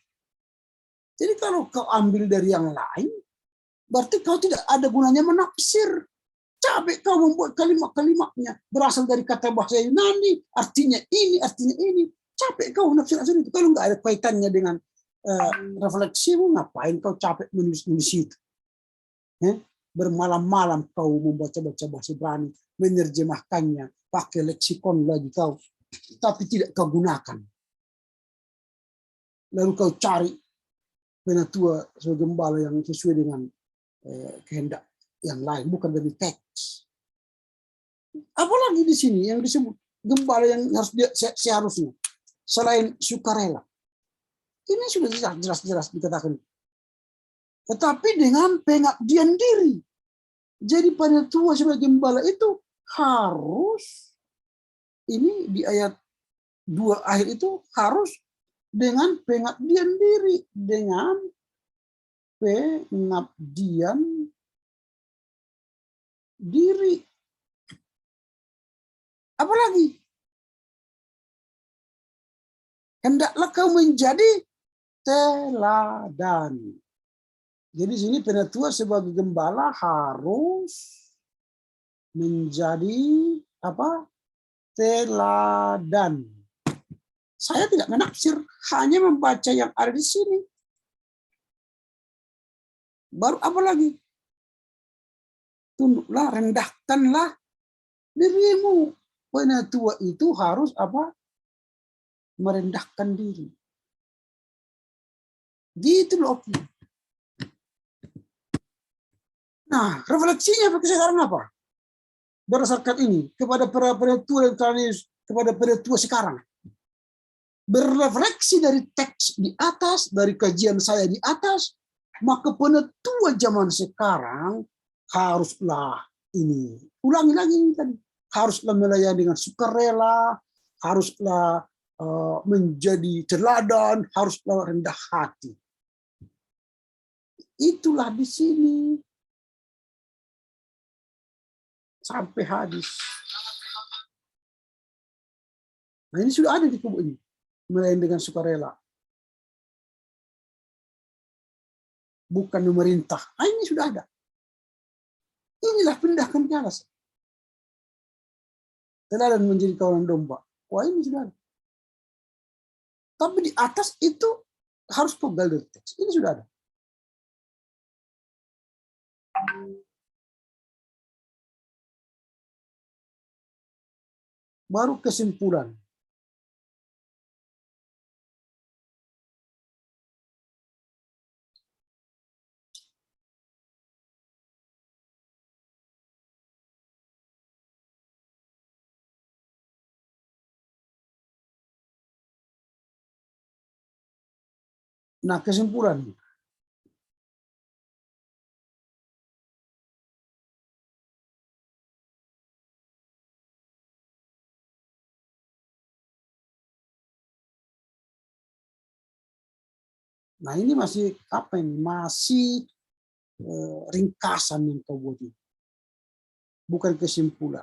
Jadi kalau kau ambil dari yang lain, berarti kau tidak ada gunanya menafsir. Capek kau membuat kalimat-kalimatnya berasal dari kata bahasa Yunani, artinya ini. Capek kau menafsir itu. Kalau nggak ada kaitannya dengan refleksimu, ngapain kau capek menulis itu? Bermalam-malam kau membaca-baca bahasa Ibrani, menerjemahkannya, pakai leksikon lagi kau, tapi tidak kau gunakan. Lalu kau cari penatua sebagai gembala yang sesuai dengan kehendak yang lain, bukan dari teks. Apalagi di sini yang disebut gembala yang harus seharusnya selain sukarela. Ini sudah jelas-jelas dikatakan. Tetapi dengan pengabdian diri. Jadi penatua sebagai gembala itu harus, ini di ayat 2 akhir itu harus dengan pengabdian diri, dengan pengabdian diri. Apalagi? Hendaklah kau menjadi teladan. Jadi sini penatua sebagai gembala harus menjadi apa? Teladan. Saya tidak menafsir, hanya membaca yang ada di sini. Baru apa lagi? Tunduklah, rendahkanlah dirimu. Penatua itu harus apa? Merendahkan diri. Gitu loh. Nah, refleksinya sekarang apa? Berdasarkan ini kepada para penatua dan kepada penatua sekarang. Berefleksi dari teks di atas, dari kajian saya di atas, maka penatua zaman sekarang haruslah ini. Ulangi lagi ini tadi. Haruslah melayani dengan sukarela, haruslah menjadi teladan, haruslah rendah hati. Itulah di sini. Sampai hadis. Nah ini sudah ada di kubu ini. Melayani dengan sukarela. Bukan pemerintah. Nah, ini sudah ada. Inilah pindahkan ke atas. Teladan menjadi kawanan domba. Wah ini sudah ada. Tapi di atas itu harus pegal dari teks. Ini sudah ada. Baru kesimpulan. Nah, kesimpulan. Nah, ini masih apa ini? Masih ringkasan yang kau buat ini. Bukan kesimpulan.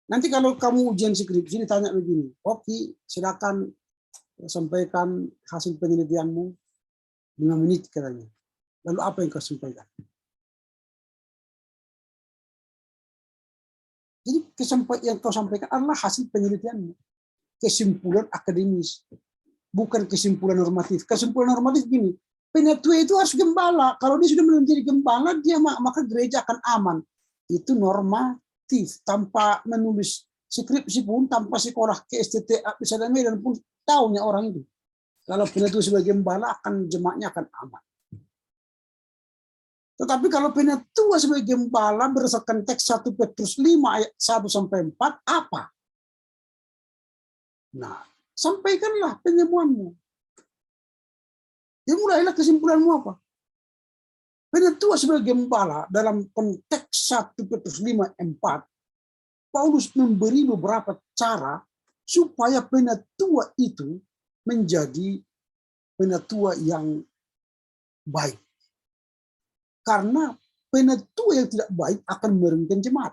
Nanti kalau kamu ujian skripsi ditanya begini, oke, silakan sampaikan hasil penelitianmu 5 menit katanya. Lalu apa yang kau sampaikan? Jadi yang kau sampaikan adalah hasil penelitianmu. Kesimpulan akademis. Bukan kesimpulan normatif. Kesimpulan normatif gini, penatua itu harus gembala. Kalau dia sudah menjadi gembala, dia maka gereja akan aman. Itu normatif. Tanpa menulis skripsi pun, tanpa sekolah ke STTA, misalnya Medan pun tahunya orang itu. Kalau penatua sebagai gembala, jemaatnya akan aman. Tetapi kalau penatua sebagai gembala berdasarkan teks 1 Petrus 5 ayat 1-4, apa? Nah, sampaikanlah penyemuanmu. Ya mulailah kesimpulanmu apa? Penatua sebagai gembala dalam konteks 1 Petrus 5:4, Paulus memberi beberapa cara supaya penatua itu menjadi penatua yang baik. Karena penatua yang tidak baik akan merugikan jemaat.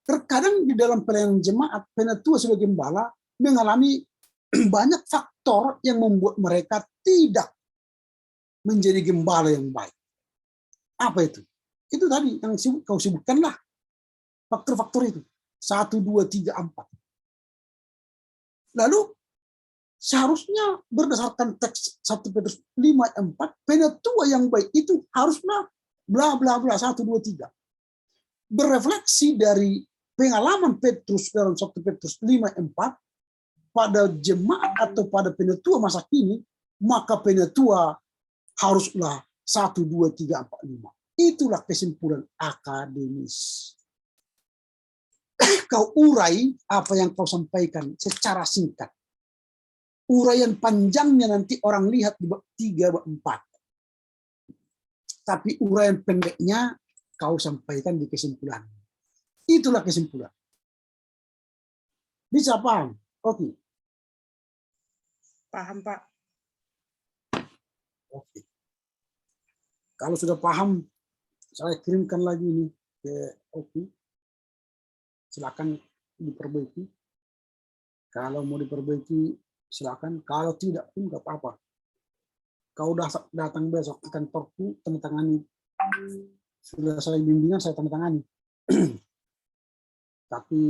Terkadang di dalam pelayanan jemaat, penatua sebagai gembala mengalami banyak faktor yang membuat mereka tidak menjadi gembala yang baik. Apa itu? Itu tadi yang kau sebutkanlah. Faktor-faktor itu. 1, 2, 3, 4. Lalu seharusnya berdasarkan teks 1 Petrus 5:4, penatua yang baik itu haruslah bla bla bla 1, 2, 3. Berefleksi dari pengalaman Petrus dalam 1 Petrus 5:4 pada jemaat atau pada penatua masa kini, maka penatua haruslah 1, 2, 3, 4, 5. Itulah kesimpulan akademis. Kau urai apa yang kau sampaikan secara singkat. Uraian panjangnya nanti orang lihat di bab 3, bab 4. Tapi uraian pendeknya kau sampaikan di kesimpulan. Itulah kesimpulan. Bisa paham? Oke. Paham, Pak. Oke. Kalau sudah paham, saya kirimkan lagi nih ke Oki. Silakan diperbaiki. Kalau mau diperbaiki, silakan. Kalau tidak pun nggak apa-apa. Kau datang besok ke kantorku, tanda tangani. Sudah saya bimbingan, saya tanda tangani. Tapi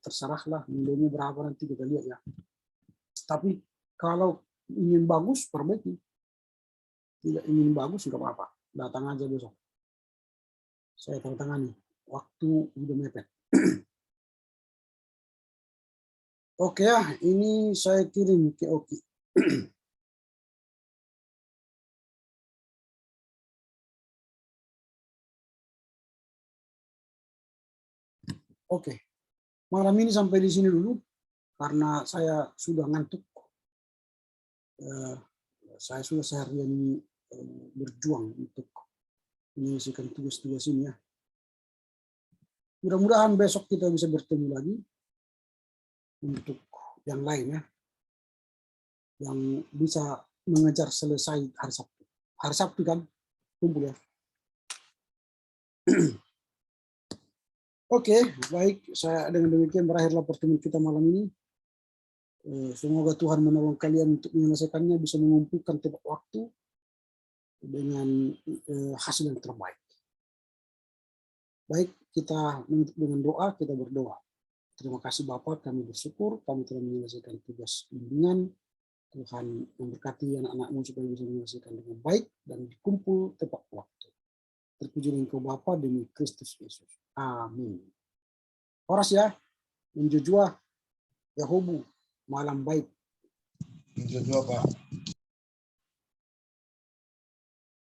terserahlah nilainya berapa nanti kita lihat ya. Tapi kalau ingin bagus, perbaiki. Tidak ingin bagus, nggak apa-apa. Datang aja besok. Saya tanda tangani. Waktu udah mepet. Oke ya, ini saya kirim ke Oki. Oke, malam ini sampai di sini dulu karena saya sudah ngantuk. Saya sudah seharian berjuang untuk menyelesaikan tugas-tugas ini ya. Mudah-mudahan besok kita bisa bertemu lagi untuk yang lain ya, yang bisa mengejar selesai hari Sabtu. Hari Sabtu kan kumpul ya. Oke, baik. Saya dengan demikian berakhirlah pertemuan kita malam ini. Semoga Tuhan menolong kalian untuk menyelesaikannya, bisa mengumpulkan tepat waktu dengan hasil yang terbaik. Baik, kita menutup dengan doa, kita berdoa. Terima kasih Bapak, kami bersyukur kami telah menyelesaikan tugas bimbingan. Tuhan memberkati anak-anak-Mu supaya bisa menyelesaikan dengan baik dan dikumpul tepat waktu. Terpuji Engkau Bapa demi Kristus Yesus. Amin. Horas ya, menjujua, Yahobu, malam baik. Menjujua Pak.